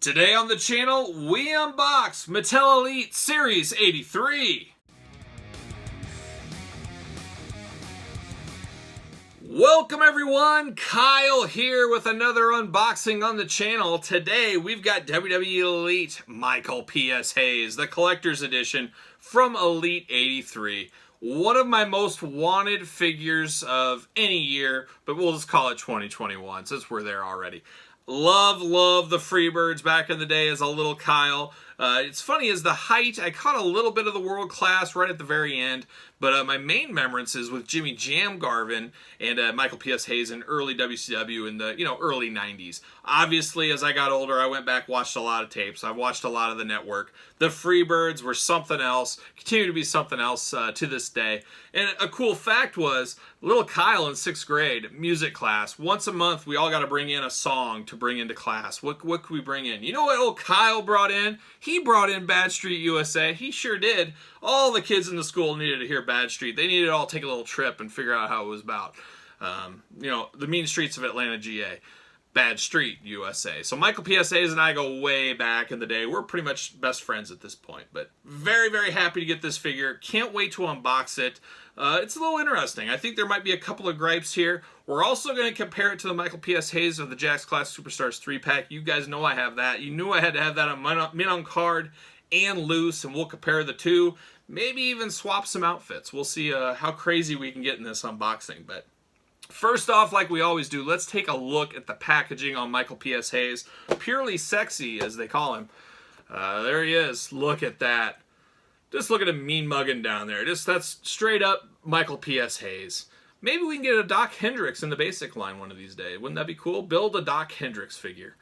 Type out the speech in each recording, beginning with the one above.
Today on the channel, we unbox Mattel Elite Series 83. Welcome everyone, Kyle here with another unboxing on the channel. Today we've got WWE Elite Michael P.S. Hayes, the collector's edition from Elite 83. One of my most wanted figures of any year, but we'll just call it 2021 since we're there already. Love the Freebirds back in the day as a little Kyle. It's funny, as the height, I caught a little bit of the world class right at the very end, but my main remembrance is with Jimmy Jam Garvin and Michael P.S. Hayes in early WCW in the early 90s. Obviously, as I got older, I went back, watched a lot of tapes. I watched a lot of the network. The Freebirds were something else, continue to be something else to this day. And a cool fact was, little Kyle in 6th grade, music class, once a month we all got to bring in a song to bring into class. What could we bring in? You know what old Kyle brought in? He brought in Bad Street USA. He sure did. All the kids in the school needed to hear Bad Street. They needed to all take a little trip and figure out how it was about. The mean streets of Atlanta, GA. Bad Street USA. So Michael P.S. Hayes and I go way back in the day. We're pretty much best friends at this point. But very happy to get this figure. Can't wait to unbox it. It's a little interesting. I think there might be a couple of gripes here. We're also going to compare it to the Michael P.S. Hayes of the Jakks Classic Superstars 3-pack. You guys know I have that. You knew I had to have that on mint on card and loose, and we'll compare the two. Maybe even swap some outfits. We'll see how crazy we can get in this unboxing. But first off, like we always do, let's take a look at the packaging on Michael P.S. Hayes. Purely sexy, as they call him. There he is. Look at that. Just look at him mean mugging down there. That's straight up Michael P.S. Hayes. Maybe we can get a Doc Hendricks in the basic line one of these days. Wouldn't that be cool? Build a Doc Hendricks figure.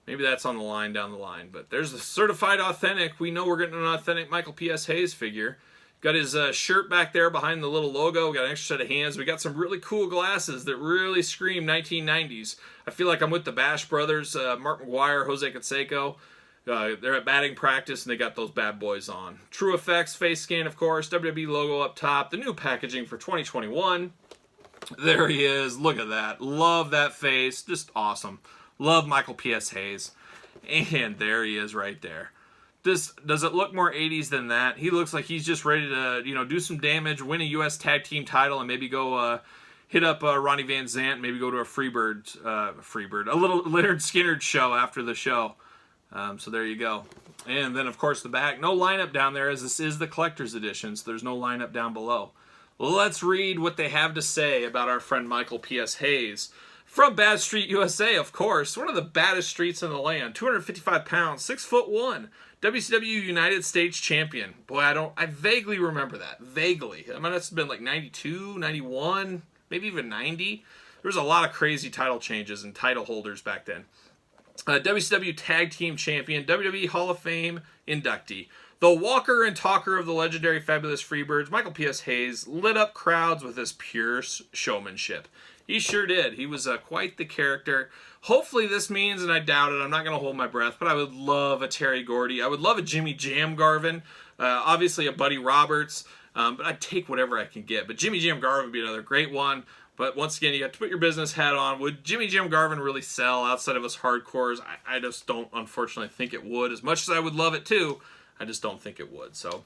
Maybe that's on the line down the line. But there's a certified authentic. We know we're getting an authentic Michael P.S. Hayes figure. Got his shirt back there behind the little logo. Got an extra set of hands. We got some really cool glasses that really scream 1990s. I feel like I'm with the Bash Brothers, Mark McGuire, Jose Canseco. They're at batting practice and they got those bad boys on. True Effects face scan, of course. WWE logo up top. The new packaging for 2021. There he is. Look at that. Love that face. Just awesome. Love Michael P.S. Hayes. And there he is right there. Does it look more 80s than that? He looks like he's just ready to, do some damage, win a U.S. Tag Team title, and maybe go hit up Ronnie Van Zant, maybe go to a a little Leonard Skinner show after the show. So there you go. And then, of course, the back. No lineup down there, as this is the collector's edition, so there's no lineup down below. Let's read what they have to say about our friend Michael P.S. Hayes. From Bad Street USA, of course. One of the baddest streets in the land. 255 pounds, 6'1". WCW United States Champion. Boy, I vaguely remember that. Vaguely. I mean, it's been like 92, 91, maybe even 90. There was a lot of crazy title changes and title holders back then. WCW Tag Team Champion, WWE Hall of Fame inductee. The walker and talker of the legendary Fabulous Freebirds, Michael P.S. Hayes, lit up crowds with his pure showmanship. He sure did. He was quite the character. Hopefully this means, and I doubt it, I'm not going to hold my breath, but I would love a Terry Gordy. I would love a Jimmy Jam Garvin. Obviously a Buddy Roberts. But I'd take whatever I can get. But Jimmy Jam Garvin would be another great one. But once again, you got to put your business hat on. Would Jimmy Jam Garvin really sell outside of us hardcores? I just don't, unfortunately, think it would. As much as I would love it too, I just don't think it would. So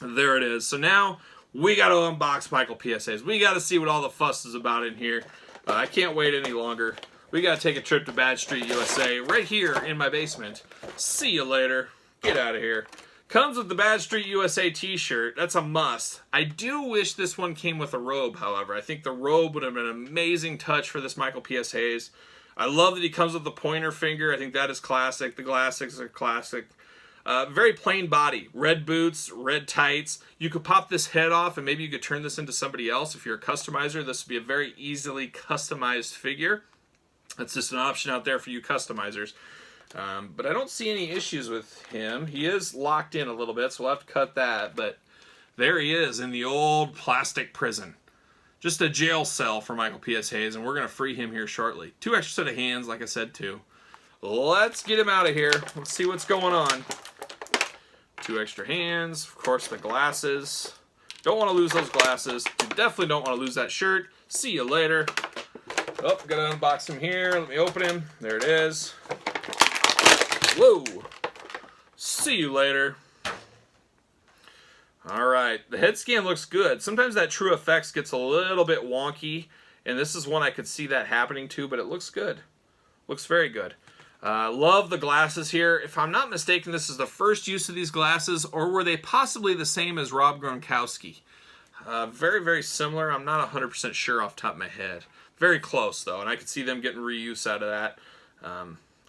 there it is. So now we got to unbox Michael P.S. Hayes. We got to see what all the fuss is about in here. I can't wait any longer. We got to take a trip to Bad Street USA right here in my basement. See you later. Get out of here. Comes with the Bad Street USA t-shirt. That's a must. I do wish this one came with a robe, however. I think the robe would have been an amazing touch for this Michael P.S. Hayes. I love that he comes with the pointer finger. I think that is classic. The glasses are classic. Very plain body. Red boots, red tights. You could pop this head off and maybe you could turn this into somebody else. If you're a customizer, this would be a very easily customized figure. That's just an option out there for you customizers. But I don't see any issues with him. He is locked in a little bit, so we'll have to cut that. But there he is in the old plastic prison. Just a jail cell for Michael P.S. Hayes, and we're going to free him here shortly. 2 extra set of hands, like I said, too. Let's get him out of here. Let's see what's going on. 2 extra hands. Of course, the glasses. Don't want to lose those glasses. You definitely don't want to lose that shirt. See you later. Oh, gotta unbox him here. Let me open him. There it is. Whoa. See you later. Alright, the head scan looks good. Sometimes that True Effects gets a little bit wonky, and this is one I could see that happening to, but it looks good. Looks very good. Love the glasses here. If I'm not mistaken, this is the first use of these glasses, or were they possibly the same as Rob Gronkowski? Very, very similar. I'm not 100% sure off the top of my head. Very close, though, and I could see them getting reuse out of that.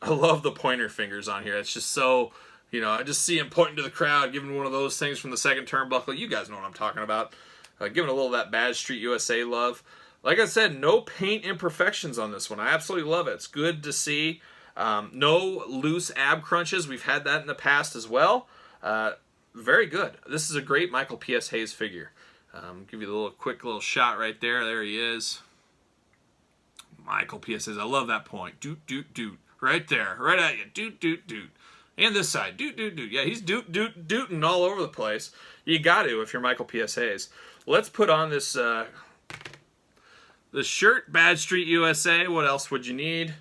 I love the pointer fingers on here. It's just so... You know, I just see him pointing to the crowd, giving one of those things from the second turnbuckle. You guys know what I'm talking about. Giving a little of that Bad Street USA love. Like I said, no paint imperfections on this one. I absolutely love it. It's good to see. No loose ab crunches. We've had that in the past as well. Very good. This is a great Michael P.S. Hayes figure. Give you a quick little shot right there. There he is. Michael P.S. Hayes. I love that point. Doot, doot, doot. Right there. Right at you. Doot, doot, doot. And this side, doot, doot, doot. Yeah, he's dooting all over the place. You got to if you're Michael P.S. Hayes. Let's put on this this shirt, Bad Street USA. What else would you need?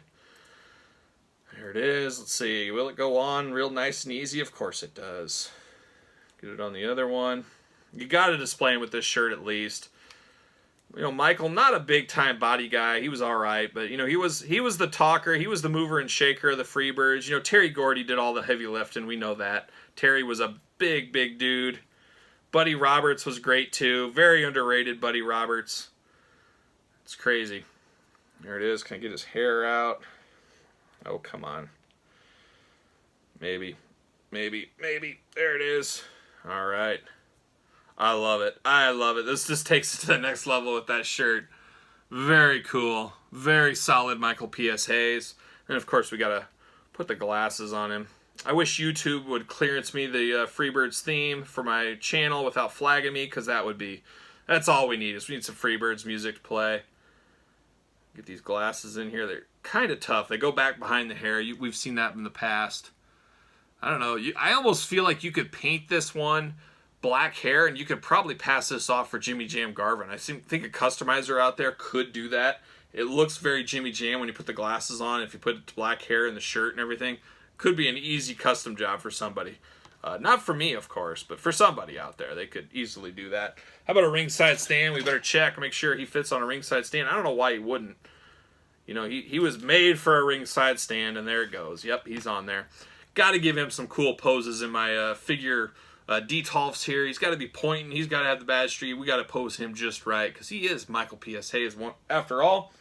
There it is. Let's see. Will it go on real nice and easy? Of course it does. Get it on the other one. You got to display him with this shirt at least. You know, Michael, not a big-time body guy. He was all right, but, you know, he was the talker. He was the mover and shaker of the Freebirds. You know, Terry Gordy did all the heavy lifting. We know that. Terry was a big, big dude. Buddy Roberts was great, too. Very underrated, Buddy Roberts. It's crazy. There it is. Can I get his hair out? Oh, come on. Maybe. There it is. All right. I love it. I love it. This just takes it to the next level with that shirt. Very cool. Very solid Michael P.S. Hayes. And, of course, we got to put the glasses on him. I wish YouTube would clearance me the Freebirds theme for my channel without flagging me, because that's all we need, is we need some Freebirds music to play. Get these glasses in here. They're kind of tough. They go back behind the hair. We've seen that in the past. I don't know. I almost feel like you could paint this one black hair, and you could probably pass this off for Jimmy Jam Garvin. I think a customizer out there could do that. It looks very Jimmy Jam when you put the glasses on. If you put black hair in the shirt and everything, could be an easy custom job for somebody. Not for me, of course, but for somebody out there, they could easily do that. How about a ringside stand? We better check, make sure he fits on a ringside stand. I don't know why he wouldn't. You know, he was made for a ringside stand, and there it goes. Yep, he's on there. Got to give him some cool poses in my figure D-Tolfs here. He's got to be pointing. He's got to have the Bad Street. We got to pose him just right, because he is Michael P.S. Hayes. After all,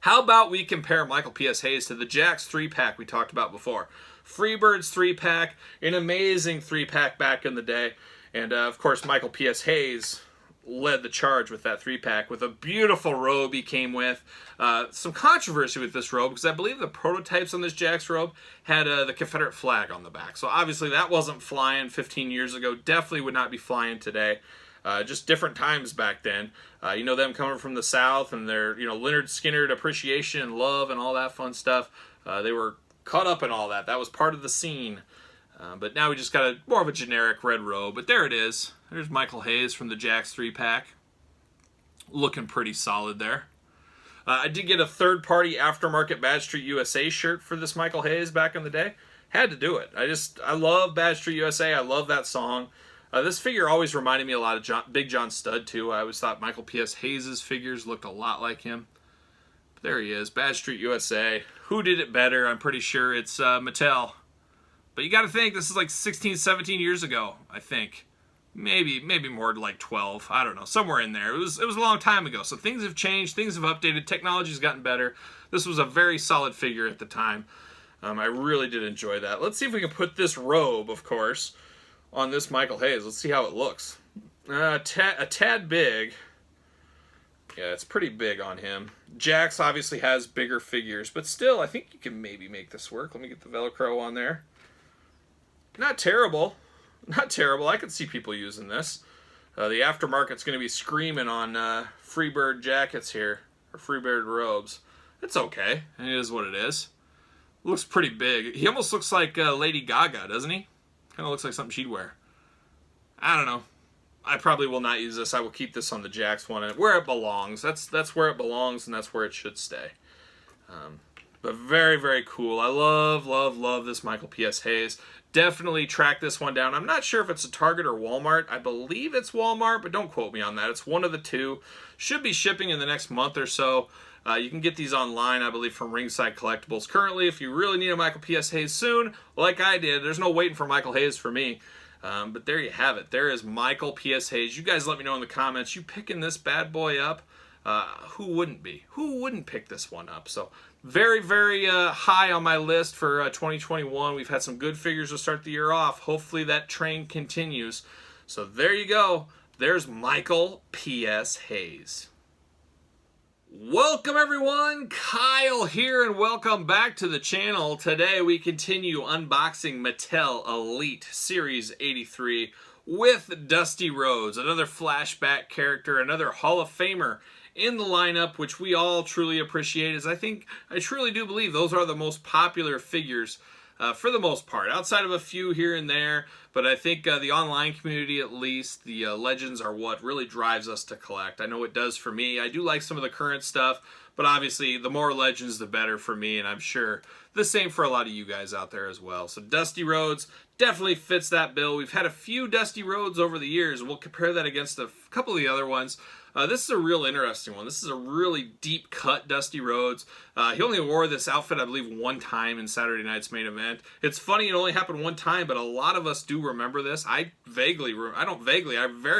how about we compare Michael P.S. Hayes to the Jax 3-pack we talked about before? Freebirds 3-pack, an amazing 3-pack back in the day. And, of course, Michael P.S. Hayes led the charge with that 3-pack with a beautiful robe he came with. Some controversy with this robe, because I believe the prototypes on this Jax robe had the Confederate flag on the back. So obviously that wasn't flying 15 years ago. Definitely would not be flying today. Just different times back then. You know, them coming from the South and their, you know, Leonard Skinner appreciation and love and all that fun stuff. They were caught up in all that. That was part of the scene. But now we just got more of a generic red robe. But there it is. There's Michael Hayes from the Jax 3-pack. Looking pretty solid there. I did get a third-party aftermarket Bad Street USA shirt for this Michael Hayes back in the day. Had to do it. I love Bad Street USA. I love that song. This figure always reminded me a lot of Big John Studd, too. I always thought Michael P.S. Hayes' figures looked a lot like him. But there he is, Bad Street USA. Who did it better? I'm pretty sure it's Mattel. But you got to think, this is like 16, 17 years ago, I think. Maybe more like 12. I don't know. Somewhere in there. It was a long time ago. So things have changed. Things have updated. Technology's gotten better. This was a very solid figure at the time. I really did enjoy that. Let's see if we can put this robe, of course, on this Michael Hayes. Let's see how it looks. A tad big. Yeah, it's pretty big on him. Jax obviously has bigger figures, but still, I think you can maybe make this work. Let me get the Velcro on there. Not terrible. Not terrible. I could see people using this. The aftermarket's going to be screaming on Freebird jackets here, or Freebird robes. It's okay. It is what it is. Looks pretty big. He almost looks like Lady Gaga, doesn't he? Kind of looks like something she'd wear. I don't know. I probably will not use this. I will keep this on the Jax one, and where it belongs. That's where it belongs, and that's where it should stay. But very, very cool. I love, love, love this Michael P.S. Hayes. Definitely track this one down. I'm not sure if it's a Target or Walmart. I believe it's Walmart, but don't quote me on that. It's one of the two. Should be shipping in the next month or so. You can get these online, I believe, from Ringside Collectibles. Currently, if you really need a Michael P.S. Hayes soon, like I did, there's no waiting for Michael Hayes for me. But there you have it. There is Michael P.S. Hayes. You guys let me know in the comments. You picking this bad boy up? Who wouldn't be? Who wouldn't pick this one up? So very, very high on my list for 2021. We've had some good figures to start the year off. Hopefully that train continues. So there you go. There's Michael P.S. Hayes. Welcome everyone, Kyle here, and welcome back to the channel. Today we continue unboxing Mattel Elite Series 83 with Dusty Rhodes, another flashback character, another Hall of Famer in the lineup, which we all truly appreciate, as I truly do believe those are the most popular figures for the most part, outside of a few here and there. But I think the online community, at least, the legends are what really drives us to collect. I know it does for me. I do like some of the current stuff, but obviously the more legends, the better for me, and I'm sure the same for a lot of you guys out there as well. So Dusty Rhodes definitely fits that bill. We've had a few Dusty Rhodes over the years. We'll compare that against a couple of the other ones. This is a real interesting one. This is a really deep cut Dusty Rhodes. He only wore this outfit, I believe, one time in Saturday night's main event. It's funny it only happened one time, but a lot of us do remember this. I very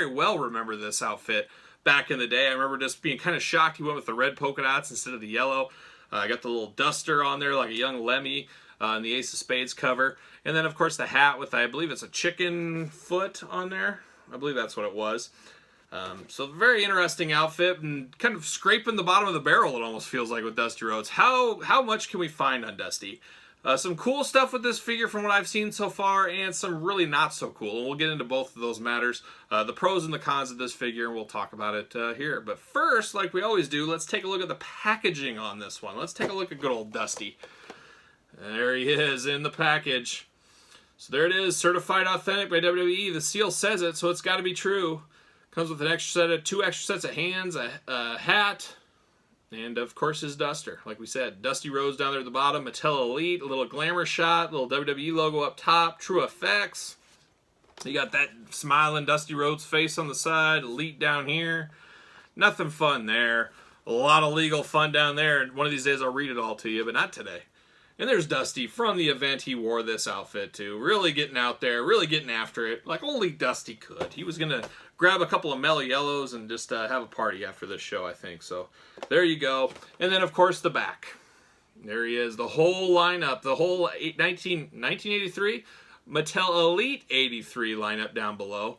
well remember this outfit back in the day. I remember just being kind of shocked he went with the red polka dots instead of the yellow. I got the little duster on there like a young Lemmy in the Ace of Spades cover. And then, of course, the hat with, I believe it's a chicken foot on there. I believe that's what it was. So very interesting outfit, and kind of scraping the bottom of the barrel, it almost feels like, with Dusty Rhodes. How much can we find on Dusty? Some cool stuff with this figure from what I've seen so far, and some really not so cool. And we'll get into both of those matters, the pros and the cons of this figure, and we'll talk about it here. But first, like we always do, let's take a look at the packaging on this one. Let's take a look at good old Dusty. There he is in the package. So there it is, certified authentic by WWE. The seal says it, so it's got to be true. Comes with two extra sets of hands, a hat, and of course his duster. Like we said, Dusty Rhodes down there at the bottom, Mattel Elite, a little glamour shot, little WWE logo up top, True Effects. You got that smiling Dusty Rhodes face on the side, Elite down here. Nothing fun there. A lot of legal fun down there. One of these days I'll read it all to you, but not today. And there's Dusty from the event he wore this outfit to. Really getting out there, really getting after it, like only Dusty could. He was going to grab a couple of mellow yellows and just have a party after this show, I think. So there you go. And then, of course, the back. There he is, the whole lineup, the whole 1983 Mattel Elite 83 lineup down below.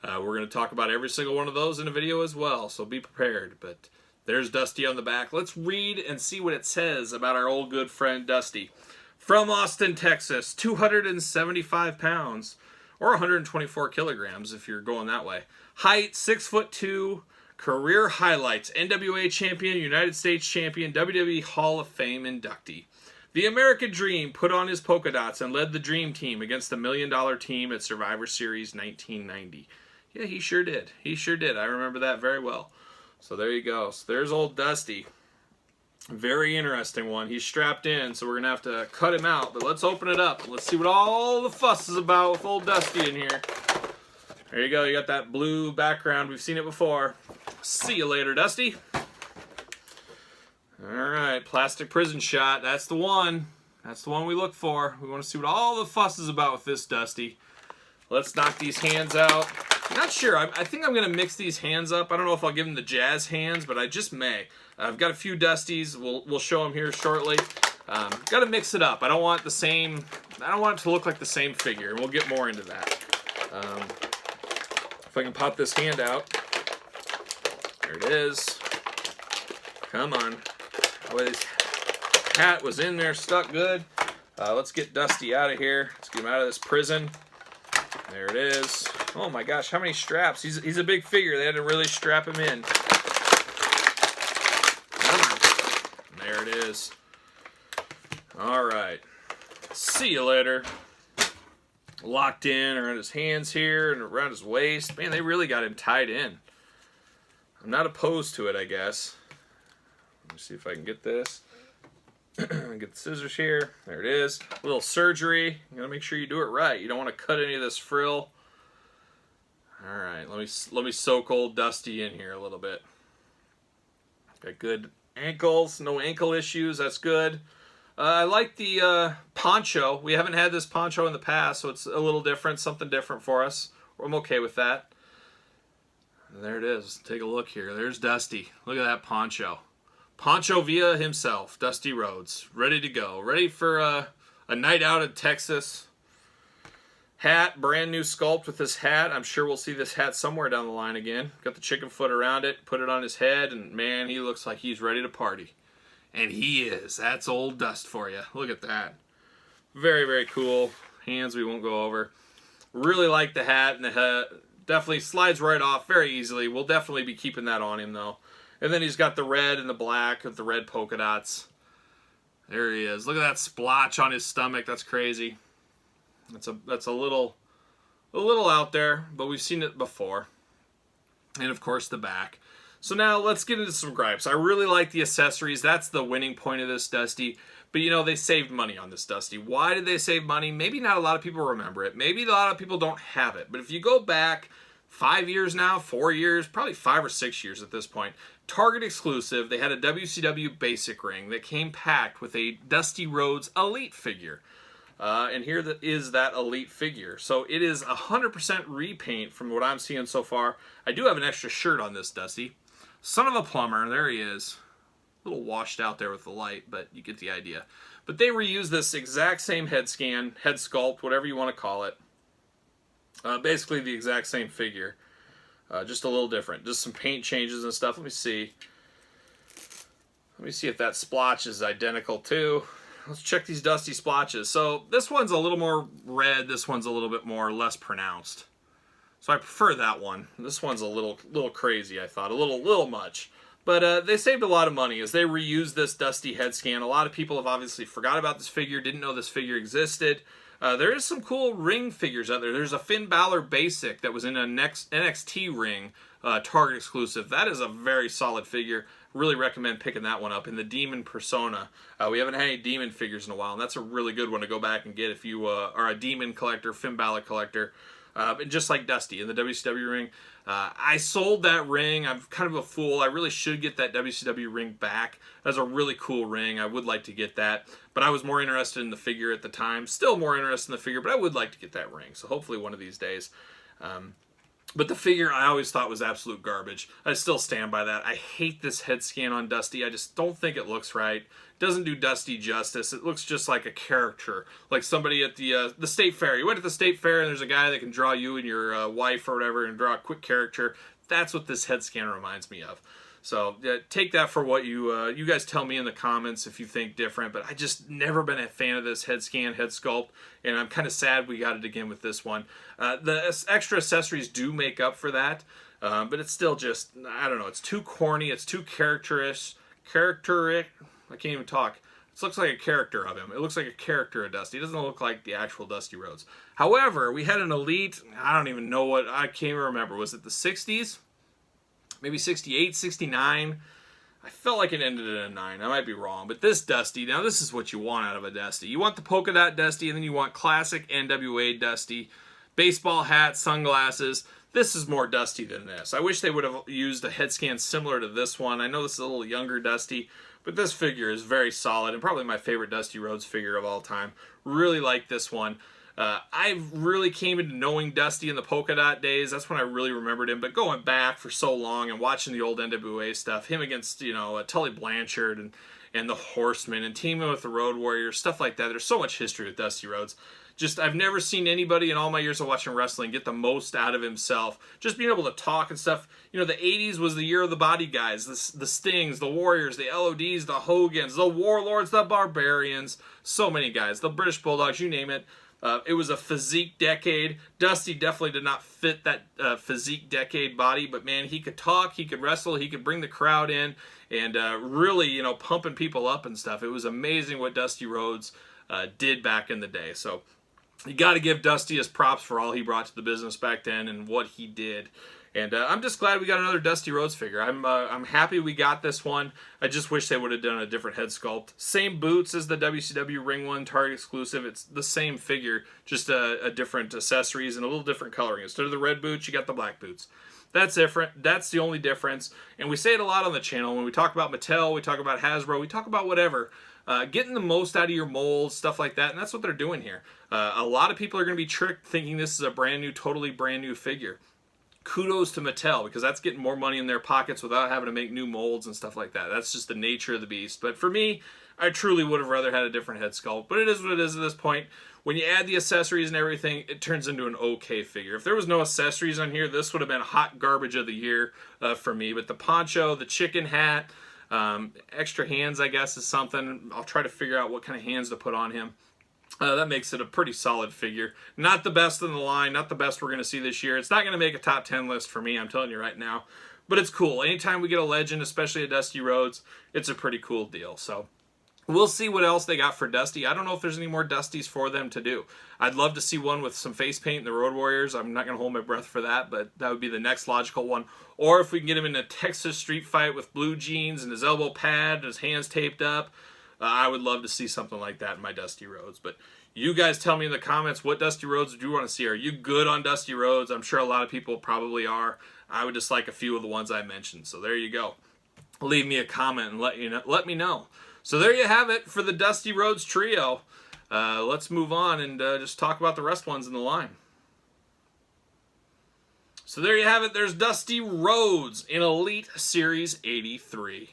We're going to talk about every single one of those in a video as well, so be prepared. But there's Dusty on the back. Let's read and see what it says about our old good friend Dusty. From Austin, Texas, 275 pounds, or 124 kilograms if you're going that way. Height, 6'2", career highlights, NWA champion, United States champion, WWE Hall of Fame inductee. The American Dream put on his polka dots and led the Dream Team against the $1 Million Team at Survivor Series 1990. Yeah, he sure did. He sure did. I remember that very well. So there you go. So there's old Dusty. Very interesting one. He's strapped in, so we're going to have to cut him out. But let's open it up. Let's see what all the fuss is about with old Dusty in here. There you go. You got that blue background. We've seen it before. See you later, Dusty. Alright, plastic prison shot. That's the one. That's the one we look for. We want to see what all the fuss is about with this Dusty. Let's knock these hands out. I'm not sure. I think I'm going to mix these hands up. I don't know if I'll give them the jazz hands, but I just may. I've got a few Dusties. We'll show them here shortly. Got to mix it up. I don't want the same. I don't want it to look like the same figure, and we'll get more into that. If I can pop this hand out. There it is. Come on. Oh, his hat was in there, stuck good. Let's get Dusty out of here. Let's get him out of this prison. There it is. Oh my gosh, how many straps? He's a big figure. They had to really strap him in. There it is. All right. See you later. Locked in around his hands here and around his waist. Man, they really got him tied in. I'm not opposed to it, I guess. Let me see if I can get this. Get the scissors here. There it is. A little surgery. You gotta make sure you do it right. You don't want to cut any of this frill. All right, let me soak old Dusty in here a little bit. Got good ankles, no ankle issues. That's good. I like the poncho. We haven't had this poncho in the past, so it's a little different, something different for us. I'm okay with that. And there it is. Take a look here. There's Dusty. Look at that poncho. Poncho Villa himself, Dusty Rhodes, ready to go. Ready for a night out in Texas. Hat, brand new sculpt with this hat. I'm sure we'll see this hat somewhere down the line again. Got the chicken foot around it, put it on his head, and man, he looks like he's ready to party. And he is. That's old Dust for you. Look at that. Very, very cool. Hands we won't go over. Really like the hat, and the hat definitely slides right off very easily. We'll definitely be keeping that on him, though. And then he's got the red and the black with the red polka dots. There he is. Look at that splotch on his stomach. That's crazy. That's a little out there, but we've seen it before. And of course the back. So now let's get into some gripes. I really like the accessories. That's the winning point of this Dusty. But you know, they saved money on this Dusty. Why did they save money? Maybe not a lot of people remember it. Maybe a lot of people don't have it. But if you go back 5 years now, 4 years, probably 5 or 6 years at this point, Target exclusive, they had a WCW basic ring that came packed with a Dusty Rhodes Elite figure. And here is that Elite figure. So it is 100% repaint from what I'm seeing so far. I do have an extra shirt on this Dusty. Son of a plumber, there he is. A little washed out there with the light, but you get the idea. But they reused this exact same head scan, head sculpt, whatever you want to call it. Basically the exact same figure. Just a little different. Just some paint changes and stuff. Let me see. Let me see if that splotch is identical too. Let's check these Dusty splotches. So this one's a little more red. This one's a little bit more less pronounced. So I prefer that one. This one's a little crazy, I thought. A little much. But they saved a lot of money as they reused this Dusty head scan. A lot of people have obviously forgot about this figure, didn't know this figure existed. There is some cool ring figures out there. There's a Finn Balor basic that was in a NXT ring, Target exclusive. That is a very solid figure. Really recommend picking that one up in the Demon Persona. We haven't had any Demon figures in a while, and that's a really good one to go back and get if you are a Demon collector, Finn Balor collector. Just like Dusty in the WCW ring. I sold that ring. I'm kind of a fool. I really should get that WCW ring back. That's a really cool ring. I would like to get that. But I was more interested in the figure at the time. Still more interested in the figure, but I would like to get that ring. So hopefully one of these days. But the figure I always thought was absolute garbage. I still stand by that. I hate this head scan on Dusty. I just don't think it looks right. It doesn't do Dusty justice. It looks just like a character. Like somebody at the state fair. You went to the state fair and there's a guy that can draw you and your wife or whatever and draw a quick character. That's what this head scan reminds me of. So take that for what you guys tell me in the comments if you think different. But I just never been a fan of this head scan, head sculpt, and I'm kind of sad we got it again with this one. The extra accessories do make up for that, but it's still just, I don't know, it's too corny, it's too characterish. I can't even talk. It looks like a character of him. It looks like a character of Dusty. It doesn't look like the actual Dusty Rhodes. However, we had an Elite, I don't even know what, I can't even remember. Was it the 60s? Maybe 68, 69. I felt like it ended in a 9. I might be wrong. But this Dusty, now this is what you want out of a Dusty. You want the polka dot Dusty, and then you want classic NWA Dusty. Baseball hat, sunglasses. This is more Dusty than this. I wish they would have used a head scan similar to this one. I know this is a little younger Dusty, but this figure is very solid and probably my favorite Dusty Rhodes figure of all time. Really like this one. I really came into knowing Dusty in the polka dot days. That's when I really remembered him. But going back for so long and watching the old NWA stuff, him against, Tully Blanchard and the Horsemen and teaming with the Road Warriors, stuff like that. There's so much history with Dusty Rhodes. Just, I've never seen anybody in all my years of watching wrestling get the most out of himself. Just being able to talk and stuff. The 80s was the year of the body guys. The Stings, the Warriors, the LODs, the Hogans, the Warlords, the Barbarians. So many guys. The British Bulldogs, you name it. It was a physique decade. Dusty definitely did not fit that physique decade body, but man, he could talk, he could wrestle, he could bring the crowd in, and really, pumping people up and stuff. It was amazing what Dusty Rhodes did back in the day. So you got to give Dusty his props for all he brought to the business back then and what he did. And I'm just glad we got another Dusty Rhodes figure. I'm happy we got this one. I just wish they would have done a different head sculpt. Same boots as the WCW Ring One Target exclusive. It's the same figure, just a different accessories and a little different coloring. Instead of the red boots, you got the black boots. That's different. That's the only difference. And we say it a lot on the channel. When we talk about Mattel, we talk about Hasbro, we talk about whatever. Getting the most out of your molds, stuff like that, and that's what they're doing here. A lot of people are going to be tricked thinking this is a brand new, totally brand new figure. Kudos to Mattel, because that's getting more money in their pockets without having to make new molds and stuff like that. That's just the nature of the beast. But for me, I truly would have rather had a different head sculpt. But it is what it is at this point. When you add the accessories and everything, it turns into an okay figure. If there was no accessories on here, this would have been hot garbage of the year for me. But the poncho, the chicken hat, extra hands, I guess, is something. I'll try to figure out what kind of hands to put on him. That makes it a pretty solid figure. Not the best in the line, not the best we're going to see this year. It's not going to make a top 10 list for me, I'm telling you right now. But it's cool. Anytime we get a legend, especially a Dusty Rhodes, it's a pretty cool deal. So we'll see what else they got for Dusty. I don't know if there's any more Dusties for them to do. I'd love to see one with some face paint in the Road Warriors. I'm not going to hold my breath for that, but that would be the next logical one. Or if we can get him in a Texas street fight with blue jeans and his elbow pad and his hands taped up, I would love to see something like that in my Dusty Rhodes. But you guys tell me in the comments, what Dusty Rhodes do you want to see? Are you good on Dusty Rhodes? I'm sure a lot of people probably are. I would just like a few of the ones I mentioned. So there you go. Leave me a comment and let me know. So there you have it for the Dusty Rhodes trio. Let's move on and just talk about the rest ones in the line. So there you have it. There's Dusty Rhodes in Elite Series 83.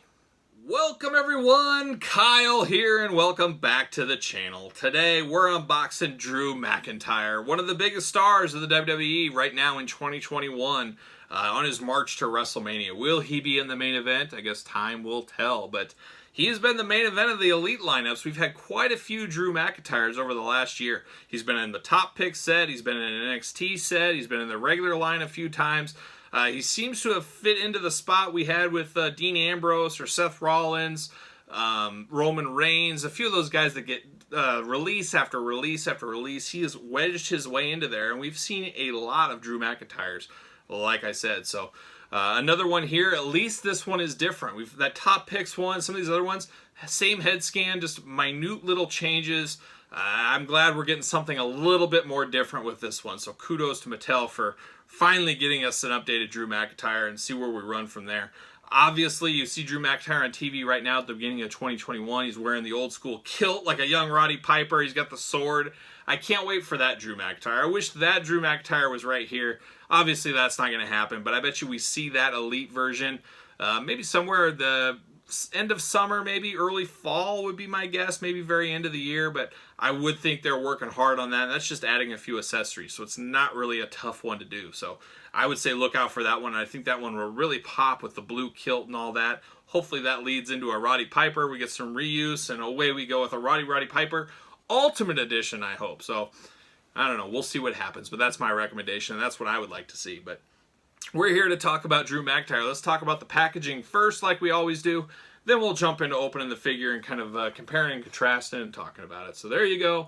Welcome everyone, Kyle here, and welcome back to the channel. Today we're unboxing Drew McIntyre, one of the biggest stars of the WWE right now in 2021, on his march to WrestleMania. Will he be in the main event? I guess time will tell, but he has been the main event of the Elite lineups. We've had quite a few Drew McIntyres over the last year. He's been in the Top Pick set, he's been in an NXT set, he's been in the regular line a few times. He seems to have fit into the spot we had with Dean Ambrose or Seth Rollins, Roman Reigns, a few of those guys that get release after release after release. He has wedged his way into there, and we've seen a lot of Drew McIntyres, like I said. So another one here, at least this one is different. We've that Top Picks one, some of these other ones, same head scan, just minute little changes. I'm glad we're getting something a little bit more different with this one. So kudos to Mattel for finally getting us an updated Drew McIntyre and see where we run from there. Obviously, you see Drew McIntyre on TV right now at the beginning of 2021. He's wearing the old school kilt like a young Roddy Piper. He's got the sword. I can't wait for that Drew McIntyre. I wish that Drew McIntyre was right here. Obviously, that's not going to happen, but I bet you we see that Elite version maybe somewhere the end of summer, maybe early fall would be my guess, maybe very end of the year, but I would think they're working hard on that. That's just adding a few accessories, so it's not really a tough one to do. So I would say look out for that one. I think that one will really pop with the blue kilt and all that. Hopefully that leads into a Roddy Piper. We get some reuse, and away we go with a Roddy Piper Ultimate Edition, I hope. So I don't know. We'll see what happens, but that's my recommendation. That's what I would like to see. But we're here to talk about Drew McIntyre. Let's talk about the packaging first, like we always do. Then we'll jump into opening the figure and kind of comparing and contrasting and talking about it. So there you go.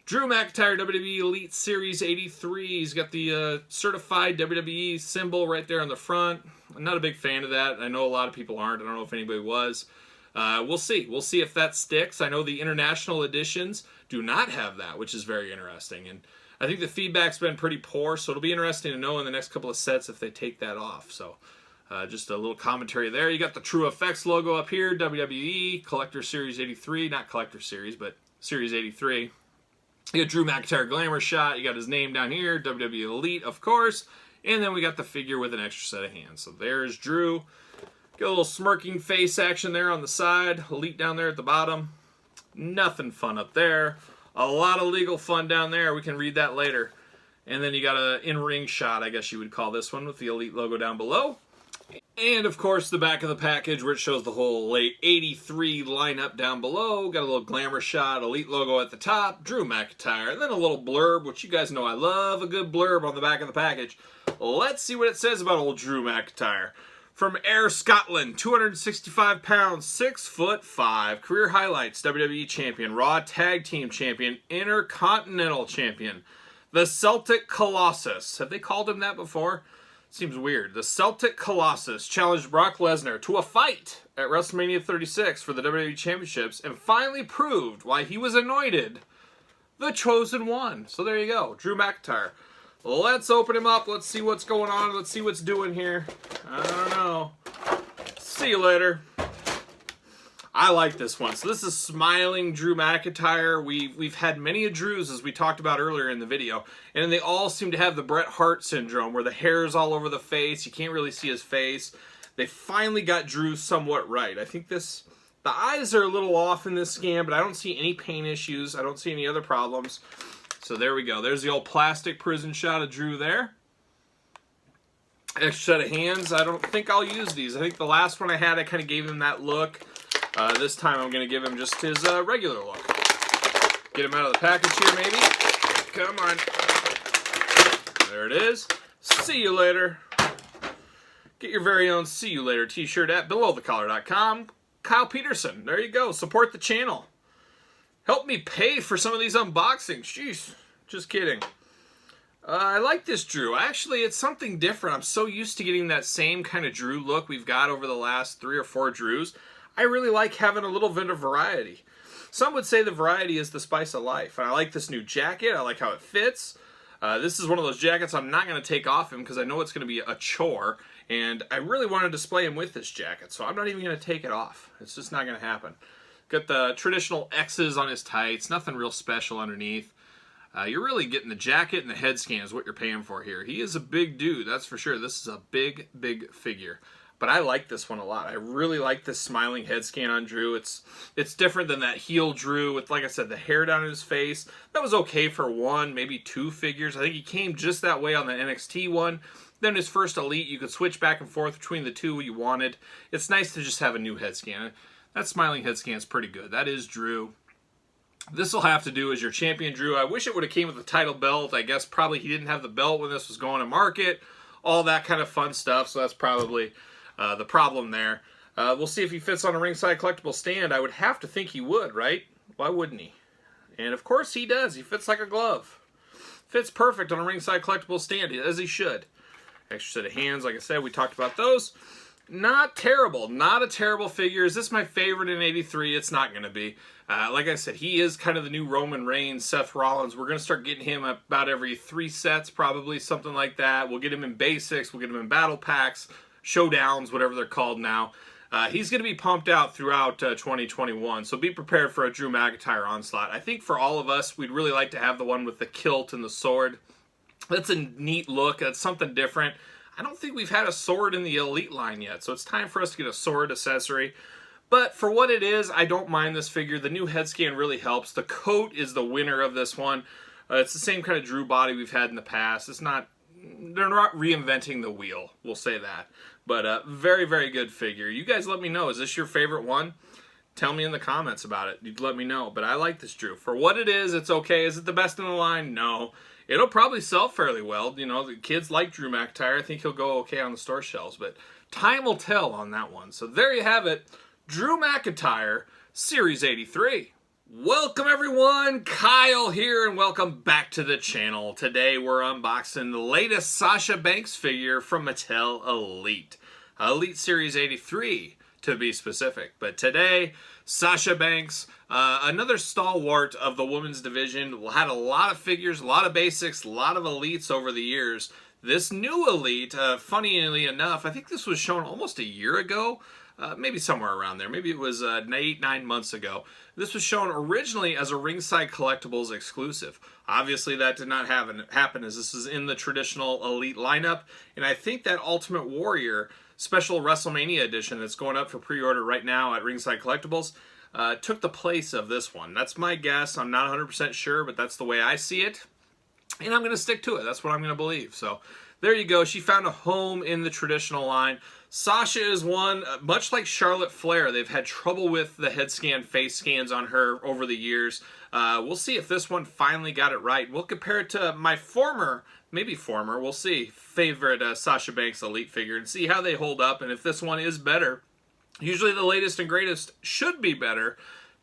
Drew McIntyre, WWE Elite Series 83. He's got the certified WWE symbol right there on the front. I'm not a big fan of that. I know a lot of people aren't. I don't know if anybody was. We'll see. We'll see if that sticks. I know the international editions do not have that, which is very interesting. And I think the feedback's been pretty poor, so it'll be interesting to know in the next couple of sets if they take that off. So just a little commentary there. You got the True Effects logo up here, WWE, Collector Series 83. Not Collector Series, but Series 83. You got Drew McIntyre Glamour shot. You got his name down here, WWE Elite, of course. And then we got the figure with an extra set of hands. So there's Drew. Got a little smirking face action there on the side. Elite down there at the bottom. Nothing fun up there. A lot of legal fun down there. We can read that later. And then you got an in-ring shot, I guess you would call this one, with the Elite logo down below. And, of course, the back of the package where it shows the whole late 83 lineup down below. Got a little glamour shot, Elite logo at the top, Drew McIntyre, and then a little blurb, which you guys know I love a good blurb on the back of the package. Let's see what it says about old Drew McIntyre. From Ayr, Scotland, 265 pounds, 6'5", career highlights, WWE Champion, Raw Tag Team Champion, Intercontinental Champion, the Celtic Colossus. Have they called him that before? Seems weird. The Celtic Colossus challenged Brock Lesnar to a fight at WrestleMania 36 for the WWE Championships and finally proved why he was anointed the Chosen One. So there you go, Drew McIntyre. Let's open him up. Let's see what's going on. Let's see what's doing here. I don't know. See you later. I like this one. So this is smiling Drew McIntyre. We've had many Drews, as we talked about earlier in the video, and they all seem to have the Bret Hart syndrome, where the hair is all over the face. You can't really see his face. They finally got Drew somewhat right. I think the eyes are a little off in this scan, but I don't see any pain issues. I don't see any other problems. So there we go. There's the old plastic prison shot of Drew there. Extra set of hands. I don't think I'll use these. I think the last one I had, I kind of gave him that look. This time I'm going to give him just his regular look. Get him out of the package here, maybe. Come on. There it is. See you later. Get your very own See You Later t-shirt at belowthecollar.com. Kyle Peterson. There you go. Support the channel. Help me pay for some of these unboxings. Jeez. Just kidding. I like this Drew. Actually, it's something different. I'm so used to getting that same kind of Drew look we've got over the last 3 or 4 Drews. I really like having a little bit of variety. Some would say the variety is the spice of life. And I like this new jacket. I like how it fits. This is one of those jackets I'm not going to take off him because I know it's going to be a chore. And I really want to display him with this jacket. So I'm not even going to take it off. It's just not going to happen. Got the traditional X's on his tights. Nothing real special underneath. You're really getting the jacket and the head scan is what you're paying for here. He is a big dude, that's for sure. This is a big, big figure. But I like this one a lot. I really like this smiling head scan on Drew. It's different than that heel Drew with, like I said, the hair down his face. That was okay for 1, maybe 2 figures. I think he came just that way on the NXT one. Then his first Elite, you could switch back and forth between the 2 you wanted. It's nice to just have a new head scan. That smiling head scan is pretty good. That is Drew. This will have to do as your champion Drew. I wish it would have came with the title belt. I guess probably he didn't have the belt when this was going to market. All that kind of fun stuff. So that's probably the problem there. We'll see if he fits on a ringside collectible stand. I would have to think he would, right? Why wouldn't he? And of course he does. He fits like a glove. Fits perfect on a ringside collectible stand, as he should. Extra set of hands, like I said, we talked about those. Not terrible. Not a terrible figure. Is this my favorite in 83? It's not going to be. Like I said, he is kind of the new Roman Reigns, Seth Rollins. We're going to start getting him about every 3 sets, probably, something like that. We'll get him in basics. We'll get him in battle packs, showdowns, whatever they're called now. He's going to be pumped out throughout 2021, so be prepared for a Drew McIntyre onslaught. I think for all of us, we'd really like to have the one with the kilt and the sword. That's a neat look. That's something different. I don't think we've had a sword in the Elite line yet, so it's time for us to get a sword accessory. But for what it is, I don't mind this figure. The new head scan really helps. The coat is the winner of this one. It's the same kind of Drew body we've had in the past. They're not reinventing the wheel, we'll say that. But very, very good figure. You guys let me know. Is this your favorite one? Tell me in the comments about it. You'd let me know. But I like this Drew. For what it is, it's okay. Is it the best in the line? No. It'll probably sell fairly well. You know, the kids like Drew McIntyre. I think he'll go okay on the store shelves. But time will tell on that one. So there you have it. Drew McIntyre, Series 83. Welcome everyone, Kyle here, and welcome back to the channel. Today we're unboxing the latest Sasha Banks figure from Mattel Elite. Elite Series 83 to be specific. But today, Sasha Banks, another stalwart of the women's division, had a lot of figures, a lot of basics, a lot of Elites over the years. This new Elite, funnily enough, I think this was shown almost a year ago. Maybe somewhere around there. Maybe it was 8-9 months ago. This was shown originally as a Ringside Collectibles exclusive. Obviously, that did not happen as this is in the traditional Elite lineup. And I think that Ultimate Warrior special WrestleMania edition that's going up for pre-order right now at Ringside Collectibles took the place of this one. That's my guess. I'm not 100% sure, but that's the way I see it. And I'm going to stick to it. That's what I'm going to believe. So there you go. She found a home in the traditional line. Sasha is one, much like Charlotte Flair, they've had trouble with the head scan, face scans on her over the years. We'll see if this one finally got it right. We'll compare it to my we'll see, favorite Sasha Banks Elite figure and see how they hold up and if this one is better. Usually the latest and greatest should be better.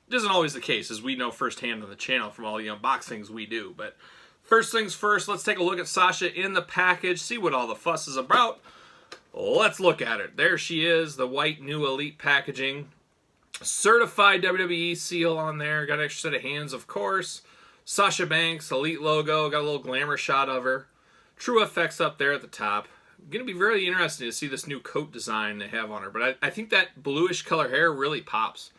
It isn't always the case, as we know firsthand on the channel from all the unboxings we do, but First things first, let's take a look at Sasha in the package, see what all the fuss is about. Let's look at it. There she is, the white new Elite packaging. Certified WWE seal on there. Got an extra set of hands, of course. Sasha Banks, Elite logo. Got a little glamour shot of her. True effects up there at the top. Going to be very interesting to see this new coat design they have on her. But I think that bluish color hair really pops.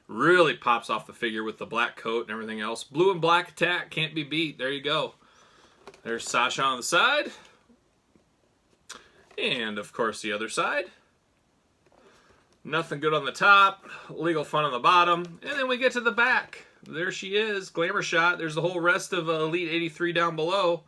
Really pops off the figure with the black coat and everything else. Blue and black attack. Can't be beat. There you go. There's Sasha on the side. And, of course, the other side. Nothing good on the top. Legal fun on the bottom. And then we get to the back. There she is. Glamour shot. There's the whole rest of Elite 83 down below.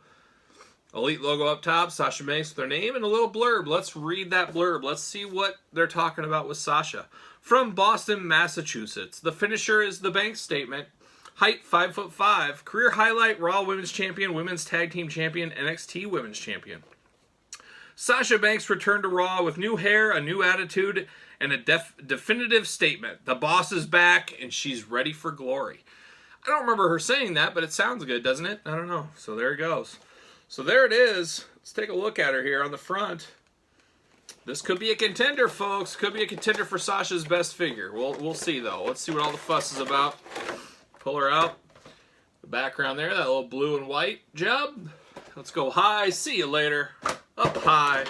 Elite logo up top. Sasha Banks with her name and a little blurb. Let's read that blurb. Let's see what they're talking about with Sasha. From Boston, Massachusetts. The finisher is the Banks statement. Height 5'5". Career highlight: Raw Women's Champion, Women's Tag Team Champion, NXT Women's Champion. Sasha Banks returned to Raw with new hair, a new attitude, and a definitive statement. The boss is back, and she's ready for glory. I don't remember her saying that, but it sounds good, doesn't it? I don't know. So there it goes. So there it is. Let's take a look at her here on the front. This could be a contender, folks. Could be a contender for Sasha's best figure. We'll see, though. Let's see what all the fuss is about. Pull her out. The background there, that little blue and white job. Let's go high. See you later. Up high.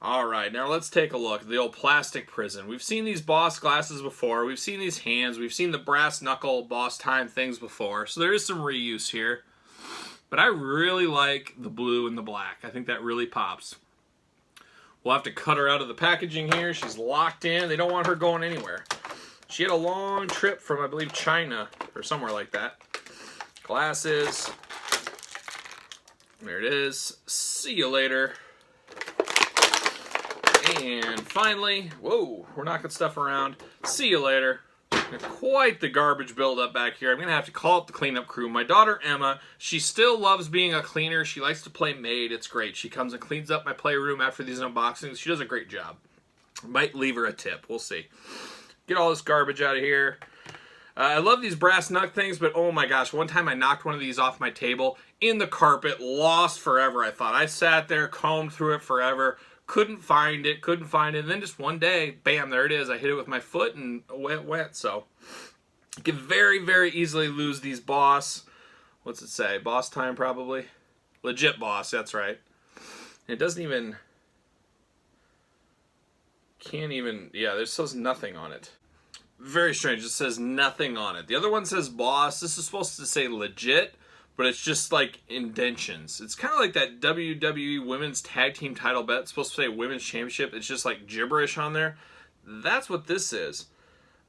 Alright, now let's take a look at the old plastic prison. We've seen these boss glasses before. We've seen these hands. We've seen the brass knuckle boss time things before. So there is some reuse here. But I really like the blue and the black. I think that really pops. We'll have to cut her out of the packaging here. She's locked in. They don't want her going anywhere. She had a long trip from, I believe, China or somewhere like that. Glasses. There it is. See you later. And finally, whoa, we're knocking stuff around. See you later. Quite the garbage buildup back here. I'm going to have to call up the cleanup crew. My daughter, Emma, she still loves being a cleaner. She likes to play maid. It's great. She comes and cleans up my playroom after these unboxings. She does a great job. Might leave her a tip. We'll see. Get all this garbage out of here. I love these brass knuck things, but oh my gosh, one time I knocked one of these off my table in the carpet, lost forever, I thought. I sat there, combed through it forever, couldn't find it, and then just one day, bam, there it is. I hit it with my foot and away it went. So you can very, very easily lose these boss, what's it say, boss time probably? Legit boss, that's right. It doesn't even, can't even, yeah, there says nothing on it. Very strange. It says nothing on it. The other one says boss. This is supposed to say legit, but it's just like indentions. It's kind of like that WWE Women's Tag Team title bet. It's supposed to say Women's Championship. It's just like gibberish on there. That's what this is.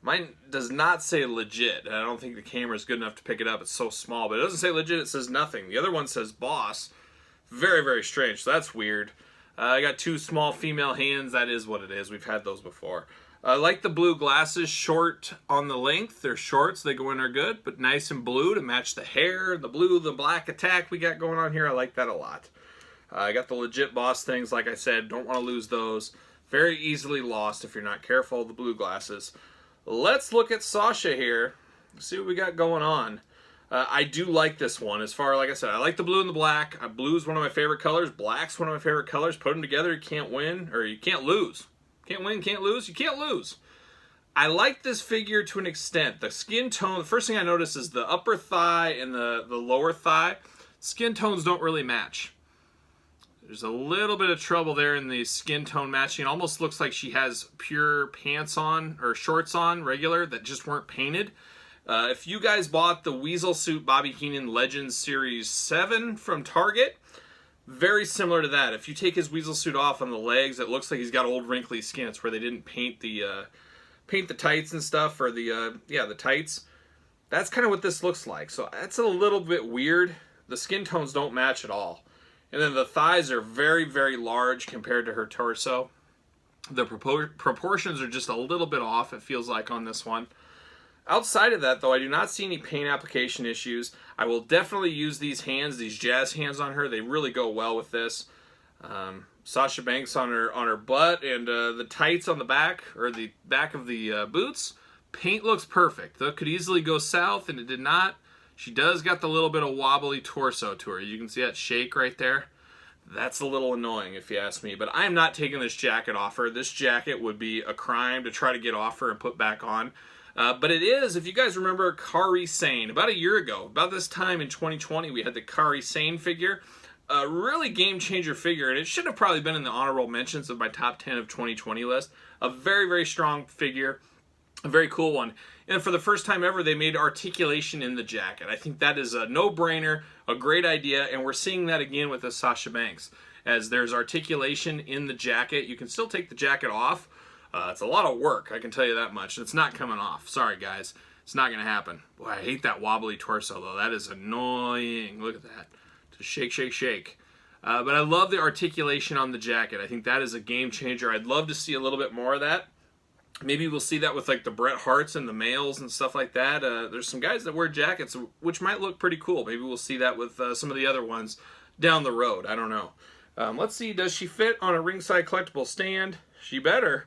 Mine does not say legit. And I don't think the camera is good enough to pick it up. It's so small. But it doesn't say legit. It says nothing. The other one says boss. Very, very strange. So that's weird. I got two small female hands. That is what it is. We've had those before. I like the blue glasses, short on the length. They're shorts, they go in there good, but nice and blue to match the hair, the blue, the black attack we got going on here. I like that a lot. I got the legit boss things, like I said, don't want to lose those. Very easily lost if you're not careful, the blue glasses. Let's look at Sasha here, see what we got going on. I do like this one. As far, like I said, I like the blue and the black. Blue is one of my favorite colors. Black's one of my favorite colors. Put them together, you can't win, or you can't lose. Can't win, can't lose, you can't lose. I like this figure to an extent. The skin tone, the first thing I notice is the upper thigh and the lower thigh. Skin tones don't really match. There's a little bit of trouble there in the skin tone matching. It almost looks like she has pure pants on, or shorts on, regular, that just weren't painted. If you guys bought the Weasel Suit Bobby Heenan Legends Series 7 from Target, very similar to that. If you take his weasel suit off on the legs, it looks like he's got old wrinkly skin. It's where they didn't paint the tights and stuff, or the tights. That's kind of what this looks like. So that's a little bit weird. The skin tones don't match at all. And then the thighs are very, very large compared to her torso. The proportions are just a little bit off, it feels like, on this one. Outside of that, though, I do not see any paint application issues. I will definitely use these hands, these jazz hands on her. They really go well with this. Sasha Banks on her butt, and the tights on the back, or the back of the boots. Paint looks perfect. That could easily go south, and it did not. She does got the little bit of wobbly torso to her. You can see that shake right there. That's a little annoying if you ask me, but I'm not taking this jacket off her. This jacket would be a crime to try to get off her and put back on. But it is, if you guys remember Kairi Sane, about a year ago, about this time in 2020, we had the Kairi Sane figure. A really game-changer figure, and it should have probably been in the honorable mentions of my top 10 of 2020 list. A very, very strong figure. A very cool one. And for the first time ever, they made articulation in the jacket. I think that is a no-brainer, a great idea, and we're seeing that again with the Sasha Banks. As there's articulation in the jacket, you can still take the jacket off. It's a lot of work, I can tell you that much. It's not coming off. Sorry, guys. It's not going to happen. Boy, I hate that wobbly torso, though. That is annoying. Look at that. Just shake, shake, shake. But I love the articulation on the jacket. I think that is a game changer. I'd love to see a little bit more of that. Maybe we'll see that with like the Bret Harts and the males and stuff like that. There's some guys that wear jackets which might look pretty cool. Maybe we'll see that with some of the other ones down the road. I don't know. Let's see, does she fit on a ringside collectible stand? She better.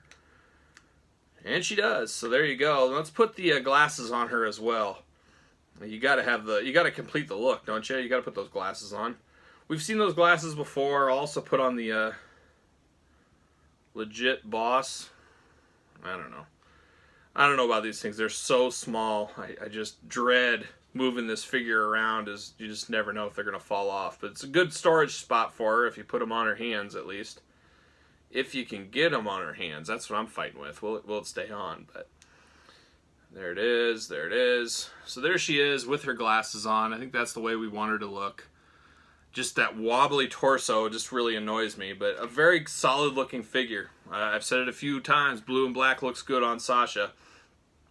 And she does. So there you go. Let's put the glasses on her as well. You gotta complete the look, don't you? You gotta put those glasses on. We've seen those glasses before. I'll also put on the legit boss. I don't know. I don't know about these things. They're so small. I just dread moving this figure around, as you just never know if they're going to fall off. But it's a good storage spot for her if you put them on her hands, at least. If you can get them on her hands. That's what I'm fighting with. Will it stay on? But there it is. There it is. So there she is with her glasses on. I think that's the way we want her to look. Just that wobbly torso just really annoys me, but a very solid looking figure. I've said it a few times, blue and black looks good on Sasha.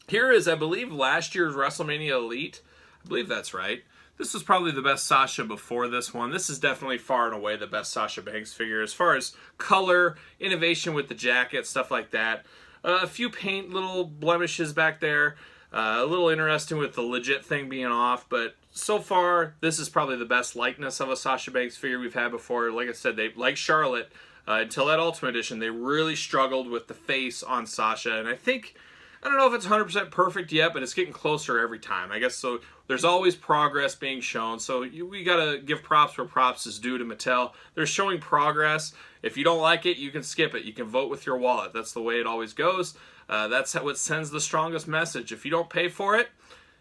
Here is, I believe, last year's WrestleMania Elite. I believe that's right. This was probably the best Sasha before this one. This is definitely far and away the best Sasha Banks figure as far as color, innovation with the jacket, stuff like that. A few paint little blemishes back there. A little interesting with the legit thing being off, but so far, this is probably the best likeness of a Sasha Banks figure we've had before. Like I said, like Charlotte, until that Ultimate Edition, they really struggled with the face on Sasha. And I don't know if it's 100% perfect yet, but it's getting closer every time. I guess so. There's always progress being shown. So we got to give props where props is due to Mattel. They're showing progress. If you don't like it, you can skip it. You can vote with your wallet. That's the way it always goes. That's what sends the strongest message. If you don't pay for it,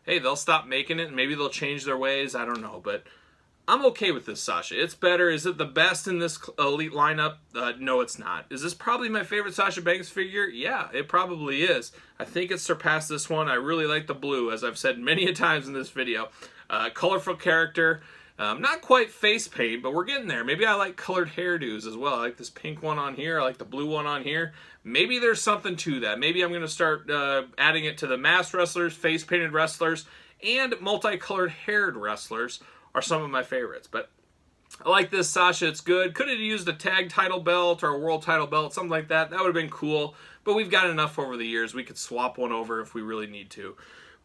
hey, they'll stop making it, and maybe they'll change their ways. I don't know, but I'm okay with this Sasha. It's better. Is it the best in this Elite lineup? No, it's not. Is this probably my favorite Sasha Banks figure? Yeah, it probably is. I think it surpassed this one. I really like the blue, as I've said many a times in this video. Colorful character. Not quite face paint, but we're getting there. Maybe I like colored hairdos as well. I like this pink one on here. I like the blue one on here. Maybe there's something to that. Maybe I'm going to start adding it to the masked wrestlers, face-painted wrestlers, and multicolored haired wrestlers are some of my favorites. But I like this Sasha. It's good. Could have used a tag title belt or a world title belt, something like that. That would have been cool. But we've got enough over the years. We could swap one over if we really need to.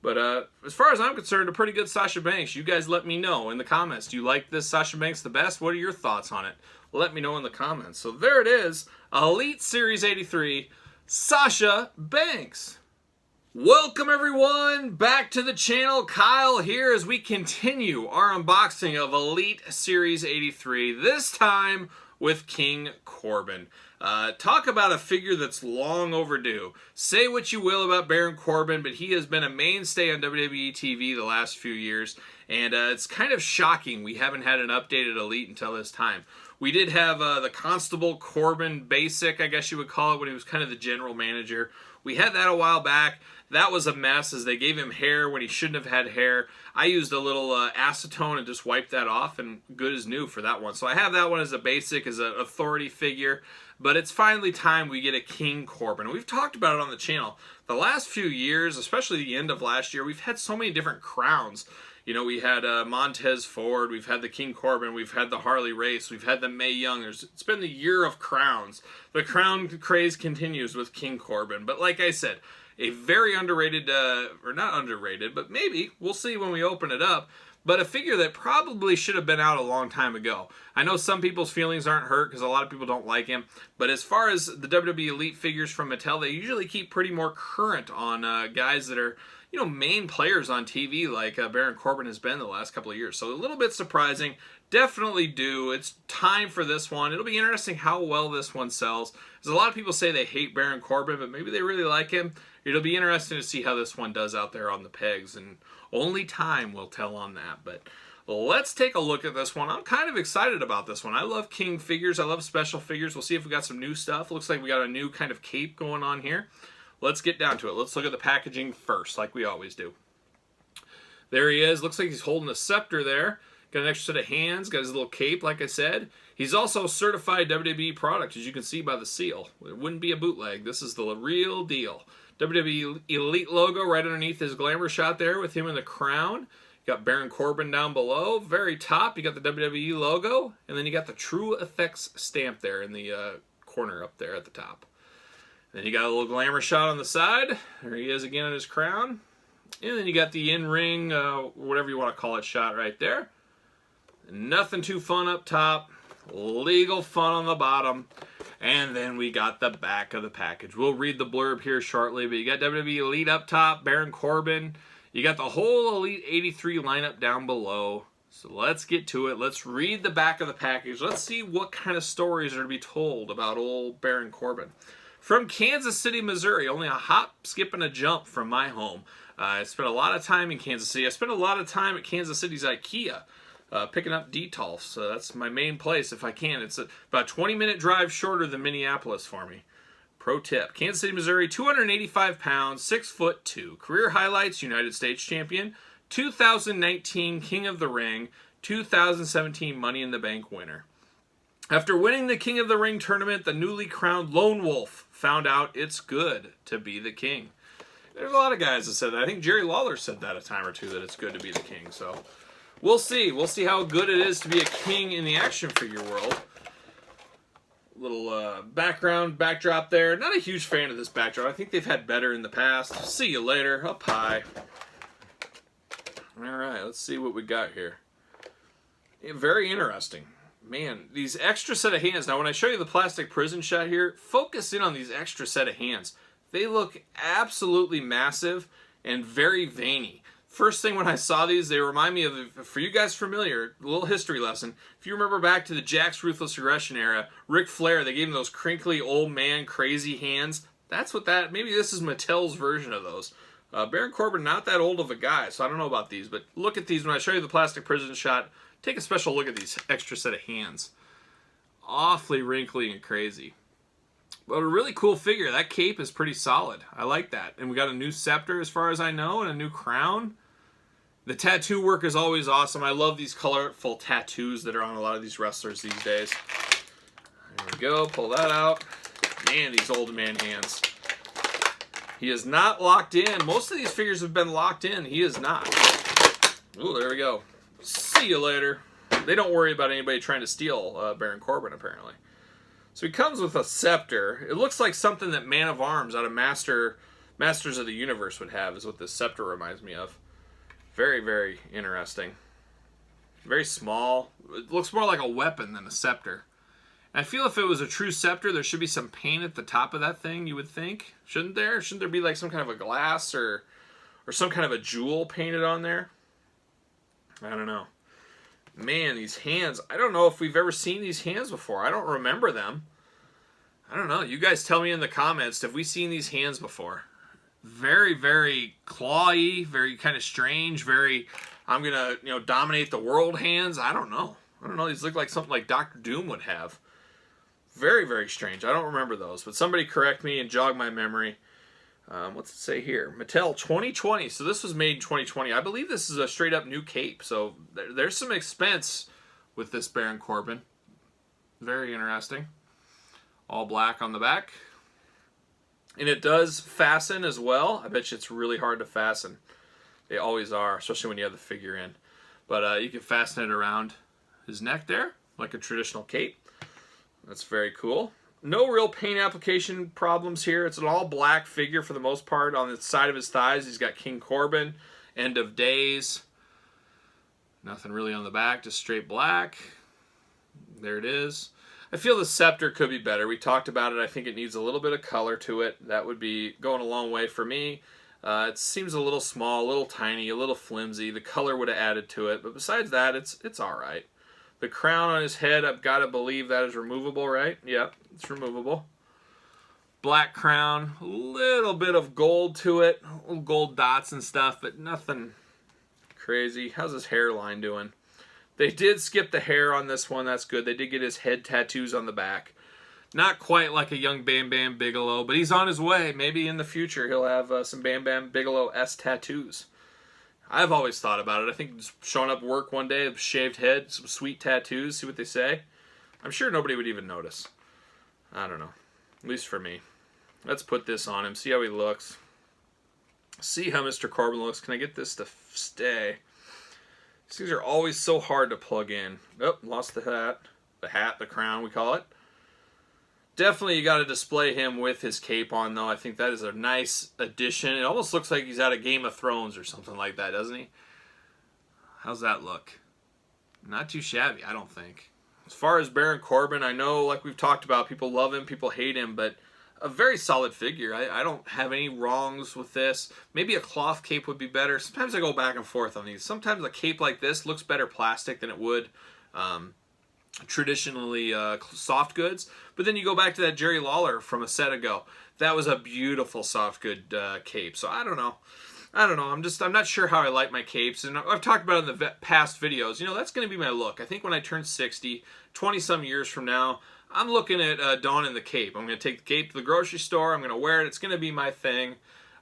But as far as I'm concerned, a pretty good Sasha Banks. You guys let me know in the comments. Do you like this Sasha Banks the best? What are your thoughts on it? Let me know in the comments. So there it is. Elite Series 83, Sasha Banks. Welcome everyone back to the channel. Kyle here as we continue our unboxing of Elite Series 83. This time with King Corbin. Talk about a figure that's long overdue. Say what you will about Baron Corbin, but he has been a mainstay on WWE TV the last few years, and it's kind of shocking we haven't had an updated Elite until this time. We did have the Constable Corbin Basic, I guess you would call it, when he was kind of the general manager. We had that a while back. That was a mess as they gave him hair when he shouldn't have had hair. I used a little acetone and just wiped that off, and good as new for that one. So I have that one as a basic, as an authority figure. But it's finally time we get a King Corbin. We've talked about it on the channel. The last few years, especially the end of last year, we've had so many different crowns. You know, we had Montez Ford, we've had the King Corbin, we've had the Harley Race, we've had the Mae Young. It's been the year of crowns. The crown craze continues with King Corbin. But like I said, a very underrated, or not underrated, but maybe, we'll see when we open it up, but a figure that probably should have been out a long time ago. I know some people's feelings aren't hurt because a lot of people don't like him, but as far as the WWE Elite figures from Mattel, they usually keep pretty more current on guys that are, main players on TV like Baron Corbin has been the last couple of years. So a little bit surprising. Definitely due. It's time for this one. It'll be interesting how well this one sells. Because a lot of people say they hate Baron Corbin, but maybe they really like him. It'll be interesting to see how this one does out there on the pegs, and only time will tell on that. But let's take a look at this one. I'm kind of excited about this one. I love King figures. I love special figures. We'll see if we got some new stuff. Looks like we got a new kind of cape going on here. Let's get down to it. Let's look at the packaging first, like we always do. There he is. Looks like he's holding a scepter there. Got an extra set of hands. Got his little cape, like I said. He's also a certified WWE product, as you can see by the seal. It wouldn't be a bootleg. This is the real deal. WWE Elite logo right underneath his glamour shot there with him in the crown. You got Baron Corbin down below. Very top, you got the WWE logo. And then you got the True Effects stamp there in the corner up there at the top. Then you got a little glamour shot on the side. There he is again in his crown. And then you got the in-ring, whatever you want to call it, shot right there. Nothing too fun up top. Legal fun on the bottom. And then we got the back of the package. We'll read the blurb here shortly, but you got WWE Elite up top, Baron Corbin. You got the whole Elite 83 lineup down below. So let's get to it. Let's read the back of the package. Let's see what kind of stories are to be told about old Baron Corbin. From Kansas City, Missouri, only a hop, skip, and a jump from my home. I spent a lot of time in Kansas City. I spent a lot of time at Kansas City's IKEA. Picking up Detolf, so that's my main place if I can. It's about a 20-minute drive shorter than Minneapolis for me. Pro tip. Kansas City, Missouri, 285 pounds, 6'2". Career highlights, United States champion, 2019 King of the Ring, 2017 Money in the Bank winner. After winning the King of the Ring tournament, the newly crowned Lone Wolf found out it's good to be the king. There's a lot of guys that said that. I think Jerry Lawler said that a time or two, that it's good to be the king, so we'll see. We'll see how good it is to be a king in the action figure world. Little backdrop there. Not a huge fan of this backdrop. I think they've had better in the past. See you later. Up high. Alright, let's see what we got here. Yeah, very interesting. Man, these extra set of hands. Now, when I show you the plastic prison shot here, focus in on these extra set of hands. They look absolutely massive and very veiny. First thing when I saw these, they remind me of, for you guys familiar, a little history lesson. If you remember back to the Jack's Ruthless Aggression era, Ric Flair, they gave him those crinkly old man crazy hands. That's what that, maybe this is Mattel's version of those. Baron Corbin, not that old of a guy, so I don't know about these, but look at these. When I show you the plastic prison shot, take a special look at these extra set of hands. Awfully wrinkly and crazy. But a really cool figure. That cape is pretty solid. I like that. And we got a new scepter as far as I know, and a new crown. The tattoo work is always awesome. I love these colorful tattoos that are on a lot of these wrestlers these days. There we go. Pull that out. Man, these old man hands. He is not locked in. Most of these figures have been locked in. He is not. Ooh, there we go. See you later. They don't worry about anybody trying to steal Baron Corbin, apparently. So he comes with a scepter. It looks like something that Man of Arms out of Masters of the Universe would have, is what this scepter reminds me of. Very, very interesting. Very small. It looks more like a weapon than a scepter. And I feel if it was a true scepter, there should be some paint at the top of that thing, you would think. Shouldn't there? Shouldn't there be like some kind of a glass or some kind of a jewel painted on there? I don't know. Man, these hands. I don't know if we've ever seen these hands before. I don't remember them. I don't know. You guys tell me in the comments, have we seen these hands before? Very, very clawy, very kind of strange, very, I'm going to, dominate the world hands. I don't know. These look like something like Dr. Doom would have. Very, very strange. I don't remember those, but somebody correct me and jog my memory. What's it say here? Mattel 2020. So this was made in 2020. I believe this is a straight up new cape. So there's some expense with this Baron Corbin. Very interesting. All black on the back. And it does fasten as well. I bet you it's really hard to fasten. They always are, especially when you have the figure in. But you can fasten it around his neck there, like a traditional cape. That's very cool. No real paint application problems here. It's an all black figure for the most part. On the side of his thighs, he's got King Corbin, End of Days. Nothing really on the back, just straight black. There it is. I feel the scepter could be better. We talked about it. I think it needs a little bit of color to it. That would be going a long way for me. It seems a little small, a little tiny, a little flimsy. The color would have added to it, but besides that, it's all right. The crown on his head, I've got to believe that is removable, right? Yep, it's removable. Black crown, a little bit of gold to it, little gold dots and stuff, but nothing crazy. How's his hairline doing? They did skip the hair on this one, that's good. They did get his head tattoos on the back. Not quite like a young Bam Bam Bigelow, but he's on his way. Maybe in the future he'll have some Bam Bam Bigelow-esque tattoos. I've always thought about it. I think just showing up work one day, shaved head, some sweet tattoos, see what they say. I'm sure nobody would even notice. I don't know. At least for me. Let's put this on him, see how he looks. See how Mr. Corbin looks. Can I get this to stay? These things are always so hard to plug in. Oh, lost the hat. The crown, we call it. Definitely you got to display him with his cape on, though. I think that is a nice addition. It almost looks like he's out of Game of Thrones or something like that, doesn't he? How's that look? Not too shabby, I don't think. As far as Baron Corbin, I know, like we've talked about, people love him, people hate him, but a very solid figure. I don't have any wrongs with this. Maybe a cloth cape would be better. Sometimes I go back and forth on these. Sometimes a cape like this looks better plastic than it would traditionally soft goods, but then you go back to that Jerry Lawler from a set ago. That was a beautiful soft good cape. So I don't know. I'm not sure how I like my capes, and I've talked about it in the past videos. You know, that's going to be my look. I think when I turn 60, 20 some years from now, I'm looking at donning the cape. I'm going to take the cape to the grocery store. I'm going to wear it. It's going to be my thing.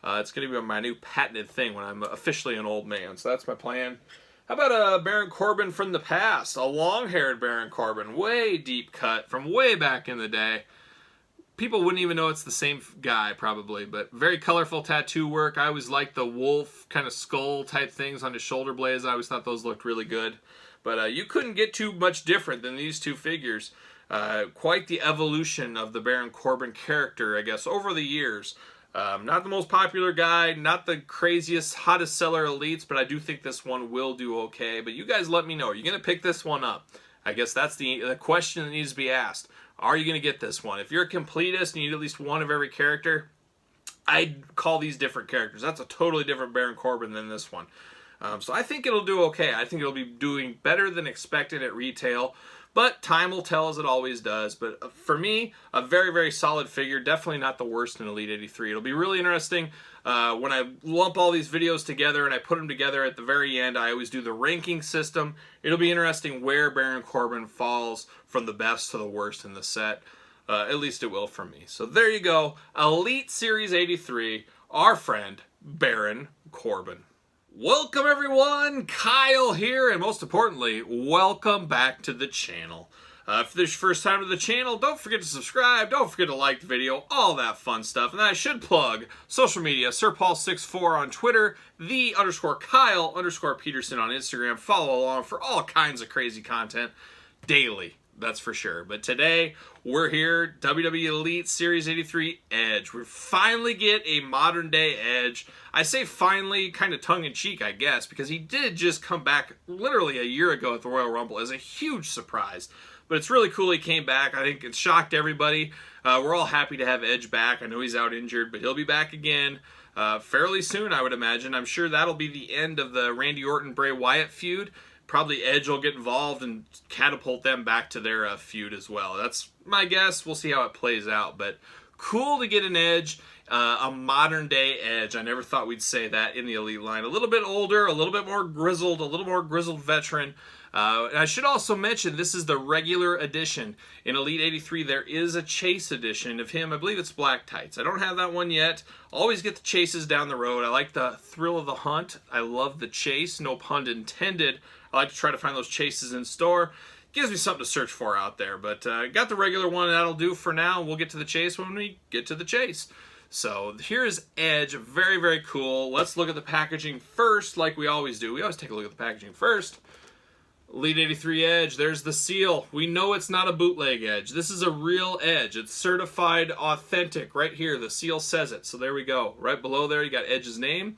It's going to be my new patented thing when I'm officially an old man. So that's my plan. How about a Baron Corbin from the past? A long-haired Baron Corbin. Way deep cut from way back in the day. People wouldn't even know it's the same guy, probably. But very colorful tattoo work. I always liked the wolf kind of skull type things on his shoulder blades. I always thought those looked really good. But you couldn't get too much different than these two figures. Quite the evolution of the Baron Corbin character, I guess, over the years. Not the most popular guy, not the craziest, hottest seller elites, but I do think this one will do okay. But you guys let me know. Are you going to pick this one up? I guess that's the question that needs to be asked. Are you going to get this one? If you're a completist and you need at least one of every character, I'd call these different characters. That's a totally different Baron Corbin than this one. So I think it'll do okay. I think it'll be doing better than expected at retail. But time will tell, as it always does. But for me, a very, very solid figure. Definitely not the worst in Elite 83. It'll be really interesting when I lump all these videos together and I put them together at the very end. I always do the ranking system. It'll be interesting where Baron Corbin falls from the best to the worst in the set. At least it will for me. So there you go. Elite Series 83, our friend, Baron Corbin. Welcome everyone, Kyle here, and most importantly, welcome back to the channel. If this is your first time to the channel, don't forget to subscribe, don't forget to like the video, all that fun stuff. And then I should plug social media, SirPaul64 on Twitter, _Kyle_Peterson on Instagram. Follow along for all kinds of crazy content daily. That's for sure. But today, we're here, WWE Elite Series 83 Edge. We finally get a modern-day Edge. I say finally, kind of tongue-in-cheek, I guess, because he did just come back literally a year ago at the Royal Rumble as a huge surprise. But it's really cool he came back. I think it shocked everybody. We're all happy to have Edge back. I know he's out injured, but he'll be back again fairly soon, I would imagine. I'm sure that'll be the end of the Randy Orton-Bray Wyatt feud. Probably Edge will get involved and catapult them back to their feud as well. That's my guess. We'll see how it plays out. But cool to get an Edge, a modern-day Edge. I never thought we'd say that in the Elite line. A little bit older, a little bit more grizzled veteran. And I should also mention, this is the regular edition. In Elite 83, there is a Chase edition of him. I believe it's black tights. I don't have that one yet. Always get the chases down the road. I like the thrill of the hunt. I love the chase, no pun intended. I like to try to find those chases in store. Gives me something to search for out there. But got the regular one, that'll do for now. We'll get to the chase when we get to the chase. So here's Edge, very, very cool. Let's look at the packaging first, like we always do. We always take a look at the packaging first. Elite 83 Edge, there's the seal. We know it's not a bootleg Edge. This is a real Edge. It's certified authentic. Right here, the seal says it. So there we go. Right below there, you got Edge's name.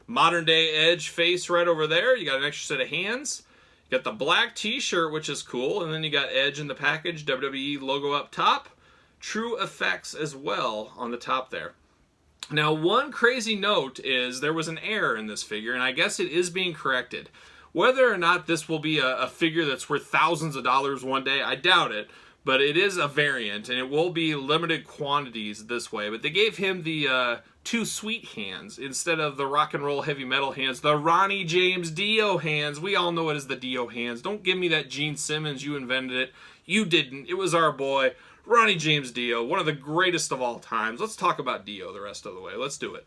Modern day Edge face right over there. You got an extra set of hands. You got the black t-shirt, which is cool. And then you got Edge in the package, WWE logo up top. True effects as well on the top there. Now, one crazy note is there was an error in this figure, and I guess it is being corrected. Whether or not this will be a figure that's worth thousands of dollars one day, I doubt it. But it is a variant, and it will be limited quantities this way. But they gave him the two sweet hands instead of the rock and roll heavy metal hands. The Ronnie James Dio hands. We all know it as the Dio hands. Don't give me that Gene Simmons, you invented it. You didn't. It was our boy, Ronnie James Dio, one of the greatest of all times. Let's talk about Dio the rest of the way. Let's do it.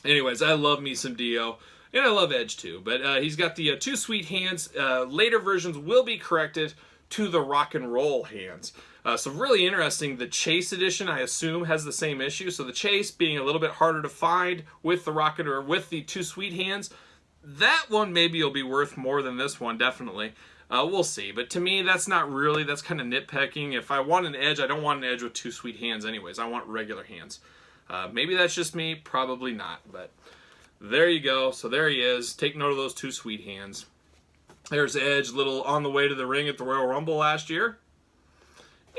Anyways, I love me some Dio. And I love Edge too. But he's got the two sweet hands. Later versions will be corrected to the rock and roll hands. So really interesting. The Chase edition, I assume, has the same issue. So the Chase being a little bit harder to find with the rocket or with the two sweet hands. That one maybe will be worth more than this one, definitely. We'll see. But to me, that's not really, that's kind of nitpicking. If I want an Edge, I don't want an Edge with two sweet hands anyways. I want regular hands. Maybe that's just me. Probably not. But there you go. So there he is. Take note of those two sweet hands. There's Edge, little on the way to the ring at the Royal Rumble last year.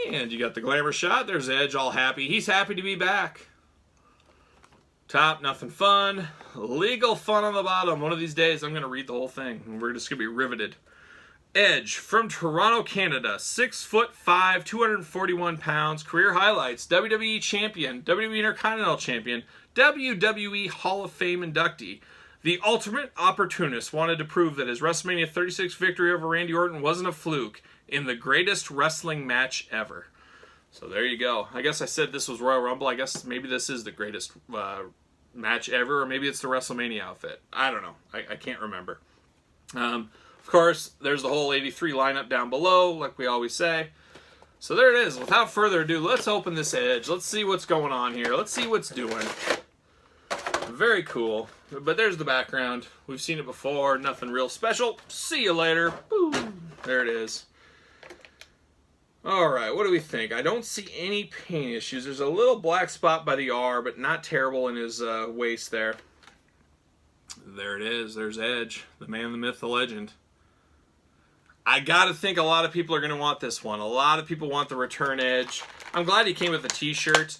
And you got the glamour shot. There's Edge all happy. He's happy to be back. Top, nothing fun. Legal fun on the bottom. One of these days, I'm going to read the whole thing. And we're just going to be riveted. Edge from Toronto, Canada. 6'5", 241 pounds. Career highlights. WWE Champion. WWE Intercontinental Champion. WWE Hall of Fame inductee. The ultimate opportunist wanted to prove that his WrestleMania 36 victory over Randy Orton wasn't a fluke in the greatest wrestling match ever. So there you go. I guess I said this was Royal Rumble. I guess maybe this is the greatest match ever, or maybe it's the WrestleMania outfit. I don't know. I can't remember. Of course, there's the whole 83 lineup down below, like we always say. So there it is. Without further ado, let's open this Edge. Let's see what's going on here. Let's see what's doing. Very cool. But there's the background. We've seen it before. Nothing real special. See you later. Boom. There it is. Alright, what do we think? I don't see any paint issues. There's a little black spot by the R, but not terrible in his waist there. There it is. There's Edge. The man, the myth, the legend. I gotta think a lot of people are going to want this one. A lot of people want the return Edge. I'm glad he came with a t-shirt.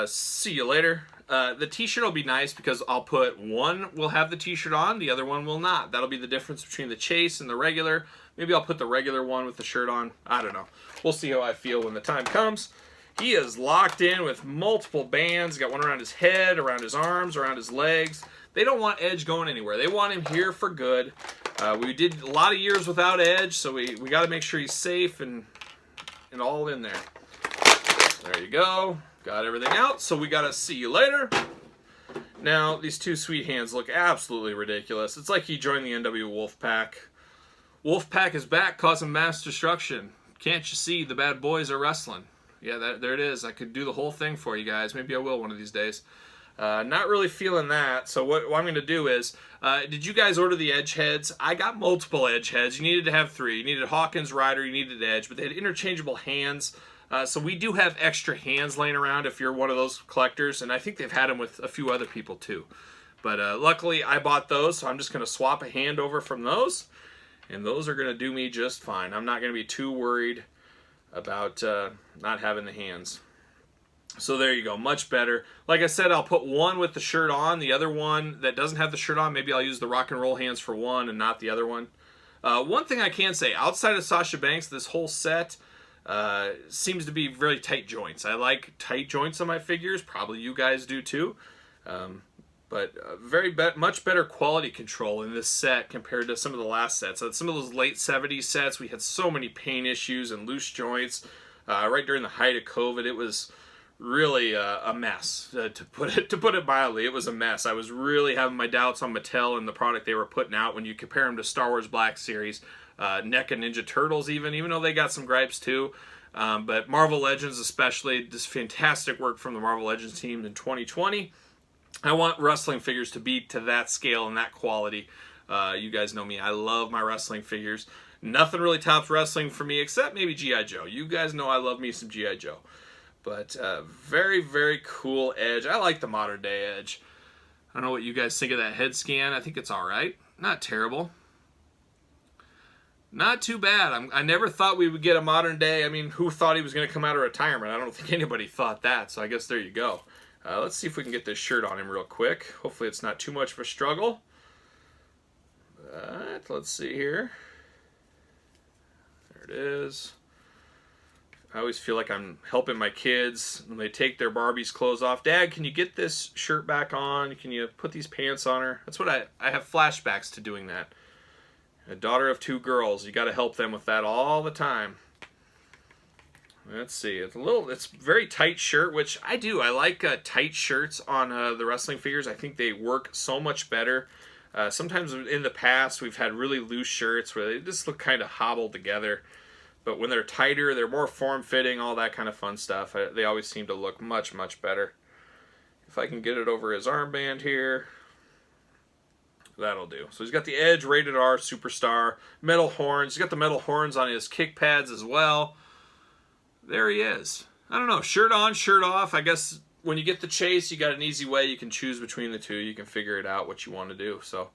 See you later. The t-shirt will be nice because I'll put one will have the t-shirt on, the other one will not. That'll be the difference between the Chase and the regular. Maybe I'll put the regular one with the shirt on. I don't know. We'll see how I feel when the time comes. He is locked in with multiple bands. Got one around his head, around his arms, around his legs. They don't want Edge going anywhere. They want him here for good. We did a lot of years without Edge, so we got to make sure he's safe and all in there. There you go. Got everything out, so we got to see you later. Now, these two sweet hands look absolutely ridiculous. It's like he joined the NW Wolfpack. Wolfpack is back, causing mass destruction. Can't you see the bad boys are wrestling? Yeah, there it is. I could do the whole thing for you guys. Maybe I will one of these days. Not really feeling that. So what I'm going to do is, did you guys order the Edge heads? I got multiple Edge heads. You needed to have three. You needed Hawkins, Ryder, you needed Edge, but they had interchangeable hands. So we do have extra hands laying around if you're one of those collectors, and I think they've had them with a few other people too. But luckily I bought those, so I'm just going to swap a hand over from those, and those are going to do me just fine. I'm not going to be too worried about not having the hands. So there you go, much better. Like I said, I'll put one with the shirt on, the other one that doesn't have the shirt on, maybe I'll use the rock and roll hands for one and not the other one. One thing I can say, outside of Sasha Banks, this whole set seems to be very tight joints. I like tight joints on my figures, probably you guys do too. But much better quality control in this set compared to some of the last sets. Some of those late 70s sets, we had so many paint issues and loose joints. Right during the height of COVID, it was really a mess, to put it mildly. It was a mess. I was really having my doubts on Mattel and the product they were putting out when you compare them to Star Wars Black Series, NECA Ninja Turtles even though they got some gripes too. But Marvel Legends especially, just fantastic work from the Marvel Legends team in 2020. I want wrestling figures to be to that scale and that quality. You guys know me. I love my wrestling figures. Nothing really tops wrestling for me except maybe G.I. Joe. You guys know I love me some G.I. Joe. But very, very cool Edge. I like the modern day Edge. I don't know what you guys think of that head scan. I think it's all right. Not terrible. Not too bad. I never thought we would get a modern day. I mean, who thought he was going to come out of retirement? I don't think anybody thought that. So I guess there you go. Let's see if we can get this shirt on him real quick. Hopefully it's not too much of a struggle. But let's see here. There it is. I always feel like I'm helping my kids when they take their Barbie's clothes off. Dad, can you get this shirt back on? Can you put these pants on her? That's what I have flashbacks to doing that. A daughter of 2 girls. You got to help them with that all the time. Let's see. It's a very tight shirt, which I do. I like tight shirts on the wrestling figures. I think they work so much better. Sometimes in the past, we've had really loose shirts where they just look kind of hobbled together. But when they're tighter, they're more form-fitting, all that kind of fun stuff. They always seem to look much, much better. If I can get it over his armband here, that'll do. So he's got the Edge Rated R Superstar, metal horns. He's got the metal horns on his kick pads as well. There he is. I don't know, shirt on, shirt off. I guess when you get the chase, you got an easy way. You can choose between the two. You can figure it out what you want to do. So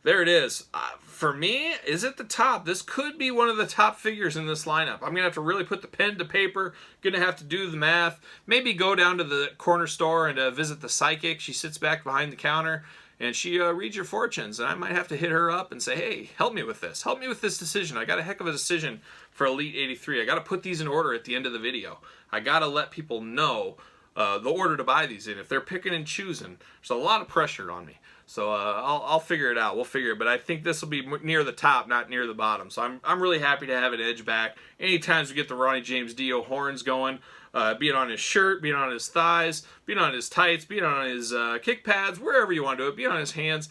there it is. For me, is it the top? This could be one of the top figures in this lineup. I'm going to have to really put the pen to paper. Going to have to do the math. Maybe go down to the corner store and visit the psychic. She sits back behind the counter and she reads your fortunes. And I might have to hit her up and say, hey, help me with this. Help me with this decision. I got a heck of a decision for Elite 83. I got to put these in order at the end of the video. I got to let people know the order to buy these in. If they're picking and choosing, there's a lot of pressure on me. So I'll figure it out. We'll figure it. But I think this will be near the top, not near the bottom. So I'm really happy to have an Edge back. Anytime we get the Ronnie James Dio horns going, be it on his shirt, be it on his thighs, be it on his tights, be it on his kick pads, wherever you want to do it, be it on his hands,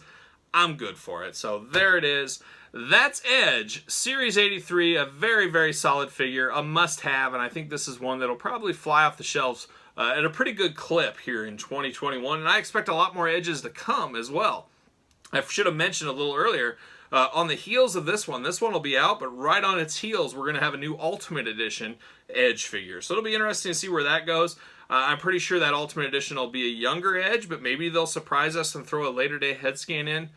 I'm good for it. So there it is. That's Edge, Series 83, a very, very solid figure, a must-have, and I think this is one that'll probably fly off the shelves at a pretty good clip here in 2021, and I expect a lot more Edges to come as well. I should have mentioned a little earlier, on the heels of this one will be out, but right on its heels, we're going to have a new Ultimate Edition Edge figure. So it'll be interesting to see where that goes. I'm pretty sure that Ultimate Edition will be a younger Edge, but maybe they'll surprise us and throw a later day head scan in.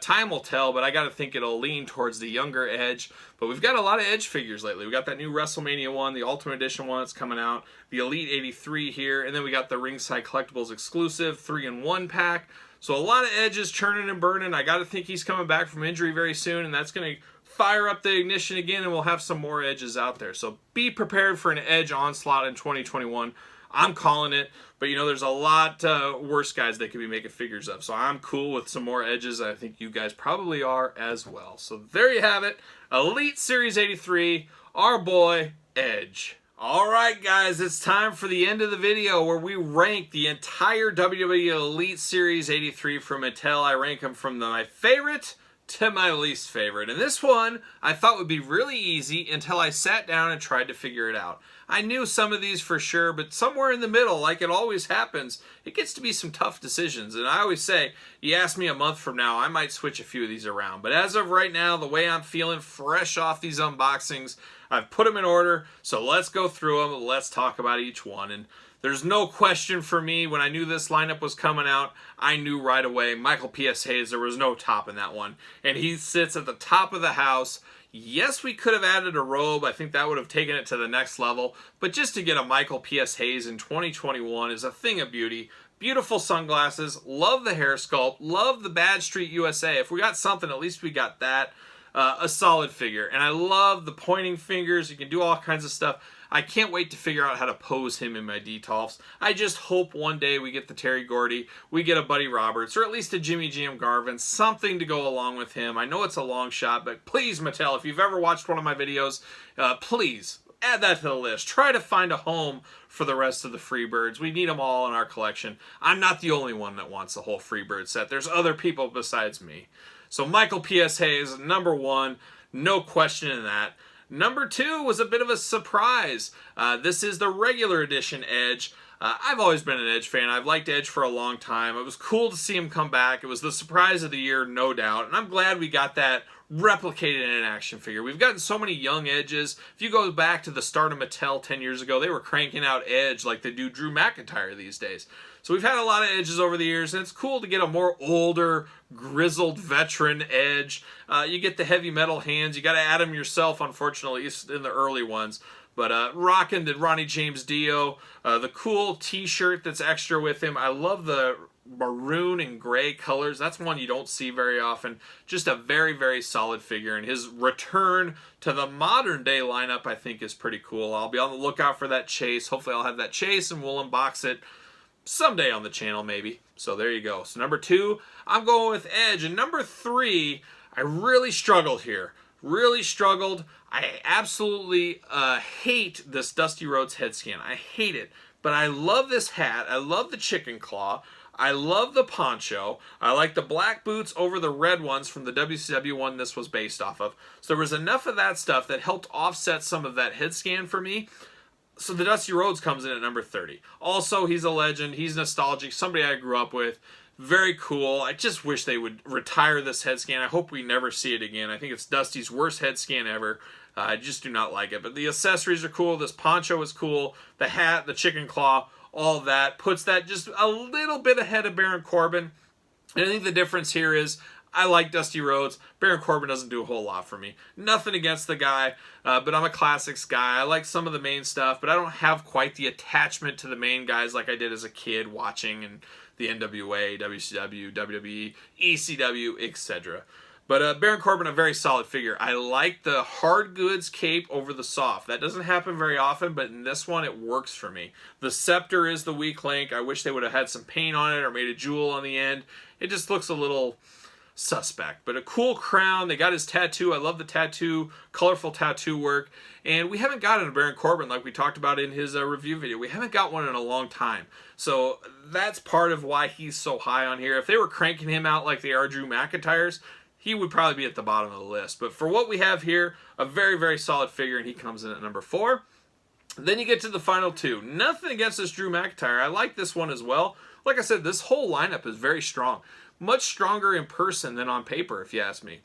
Time will tell, but I got to think it'll lean towards the younger Edge. But we've got a lot of Edge figures lately. We got that new WrestleMania one, the Ultimate Edition one that's coming out, the Elite 83 here, and then we got the Ringside Collectibles exclusive 3-in-1 pack. So a lot of Edges churning and burning. I got to think he's coming back from injury very soon, and that's going to fire up the ignition again, and we'll have some more Edges out there. So be prepared for an Edge onslaught in 2021. I'm calling it, but you know, there's a lot worse guys that could be making figures of. So I'm cool with some more Edges. I think you guys probably are as well. So there you have it. Elite Series 83, our boy, Edge. All right, guys, it's time for the end of the video where we rank the entire WWE Elite Series 83 from Mattel. I rank them from my favorite to my least favorite. And this one I thought would be really easy until I sat down and tried to figure it out. I knew some of these for sure, but somewhere in the middle, like it always happens, it gets to be some tough decisions. And I always say, you ask me a month from now, I might switch a few of these around. But as of right now, the way I'm feeling fresh off these unboxings, I've put them in order. So let's go through them. Let's talk about each one. And there's no question for me, when I knew this lineup was coming out, I knew right away, Michael P.S. Hayes, there was no top in that one. And he sits at the top of the house. Yes, we could have added a robe. I think that would have taken it to the next level. But just to get a Michael P.S. Hayes in 2021 is a thing of beauty. Beautiful sunglasses. Love the hair sculpt. Love the Bad Street USA. If we got something, at least we got that. A solid figure. And I love the pointing fingers. You can do all kinds of stuff. I can't wait to figure out how to pose him in my Detolfs. I just hope one day we get the Terry Gordy, we get a Buddy Roberts, or at least a Jimmy Jam Garvin, something to go along with him. I know it's a long shot, but please, Mattel, if you've ever watched one of my videos, please add that to the list. Try to find a home for the rest of the Freebirds. We need them all in our collection. I'm not the only one that wants the whole Freebird set. There's other people besides me. So Michael P.S. Hayes, number one, no question in that. Number two was a bit of a surprise. This is the regular edition Edge. I've always been an Edge fan. I've liked Edge for a long time. It was cool to see him come back. It was the surprise of the year, no doubt. And I'm glad we got that replicated in an action figure. We've gotten so many young Edges. If you go back to the start of Mattel 10 years ago, they were cranking out Edge like they do Drew McIntyre these days. So we've had a lot of Edges over the years, and it's cool to get a more older, grizzled veteran Edge. You get the heavy metal hands. You got to add them yourself, unfortunately, in the early ones. But rocking the Ronnie James Dio, the cool t-shirt that's extra with him. I love the maroon and gray colors. That's one you don't see very often. Just a very, very solid figure. And his return to the modern day lineup, I think, is pretty cool. I'll be on the lookout for that chase. Hopefully I'll have that chase and we'll unbox it someday on the channel, maybe. So there you go. So number 2, I'm going with Edge. And number 3, I really struggled here. Really struggled. I absolutely hate this Dusty Rhodes head scan. I hate it. But I love this hat. I love the chicken claw. I love the poncho. I like the black boots over the red ones from the WCW one this was based off of. So there was enough of that stuff that helped offset some of that head scan for me. So the Dusty Rhodes comes in at number 30. Also, he's a legend. He's nostalgic. Somebody I grew up with. Very cool. I just wish they would retire this head scan. I hope we never see it again. I think it's Dusty's worst head scan ever. I just do not like it. But the accessories are cool. This poncho is cool. The hat, the chicken claw, all that puts that just a little bit ahead of Baron Corbin. And I think the difference here is I like Dusty Rhodes. Baron Corbin doesn't do a whole lot for me. Nothing against the guy, but I'm a classics guy. I like some of the main stuff, but I don't have quite the attachment to the main guys like I did as a kid watching and the NWA, WCW, WWE, ECW, etc. But Baron Corbin, a very solid figure. I like the hard goods cape over the soft. That doesn't happen very often, but in this one, it works for me. The scepter is the weak link. I wish they would have had some paint on it or made a jewel on the end. It just looks a little suspect. But a cool crown. They got his tattoo. I love the tattoo, colorful tattoo work. And we haven't gotten a Baron Corbin like we talked about in his review video. We haven't got one in a long time. So that's part of why he's so high on here. If they were cranking him out like they are Drew McIntyre's, he would probably be at the bottom of the list. But for what we have here, a very, very solid figure, and he comes in at number 4. Then you get to the final 2. Nothing against this Drew McIntyre. I like this one as well. Like I said, this whole lineup is very strong. Much stronger in person than on paper, if you ask me.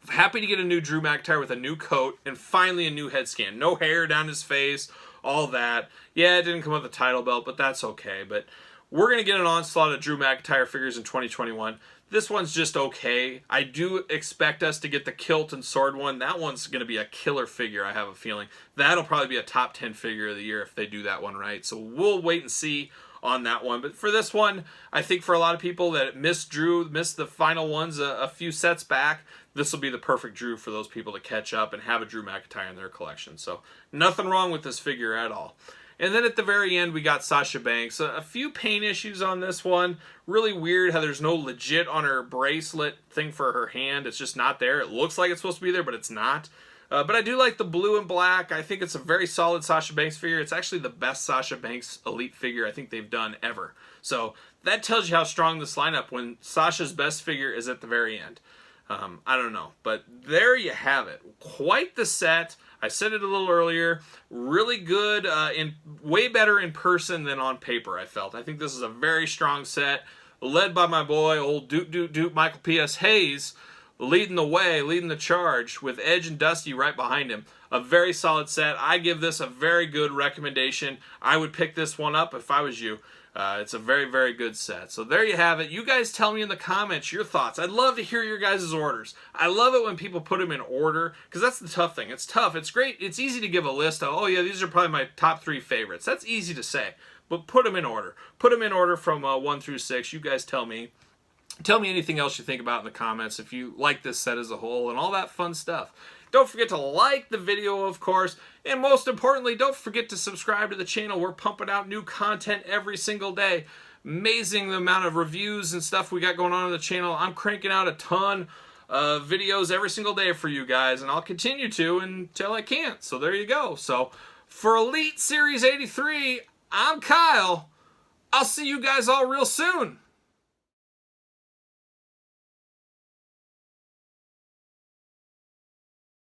Happy to get a new Drew McIntyre with a new coat and finally a new head scan. No hair down his face, all that. Yeah, it didn't come with a title belt, but that's okay. But we're going to get an onslaught of Drew McIntyre figures in 2021. This one's just okay. I do expect us to get the kilt and sword one. That one's going to be a killer figure, I have a feeling. That'll probably be a top 10 figure of the year if they do that one right. So we'll wait and see on that one. But for this one, I think for a lot of people that missed the final ones a few sets back, this will be the perfect Drew for those people to catch up and have a Drew McIntyre in their collection. So nothing wrong with this figure at all. And then at the very end, we got Sasha Banks. A few paint issues on this one. Really weird how there's no legit on her bracelet thing for her hand. It's just not there. It looks like it's supposed to be there, but it's not. But I do like the blue and black. I think it's a very solid Sasha Banks figure. It's actually the best Sasha Banks Elite figure I think they've done ever. So that tells you how strong this lineup when Sasha's best figure is at the very end. I don't know. But there you have it. Quite the set. I said it a little earlier. Really good, way better in person than on paper, I felt. I think this is a very strong set, led by my boy, old Doot Michael P.S. Hayes, leading the way, leading the charge, with Edge and Dusty right behind him. A very solid set. I give this a very good recommendation. I would pick this one up if I was you. It's a very, very good set. So there you have it. You guys tell me in the comments your thoughts. I'd love to hear your guys' orders. I love it when people put them in order, because that's the tough thing. It's tough. It's great. It's easy to give a list of, oh yeah, these are probably my top 3 favorites. That's easy to say. But put them in order. Put them in order from 1 through 6. You guys tell me. Tell me anything else you think about in the comments if you like this set as a whole and all that fun stuff. Don't forget to like the video, of course, and most importantly, don't forget to subscribe to the channel. We're pumping out new content every single day. Amazing the amount of reviews and stuff we got going on the channel. I'm cranking out a ton of videos every single day for you guys, and I'll continue to until I can't. So there you go. So for Elite Series 83, I'm Kyle. I'll see you guys all real soon.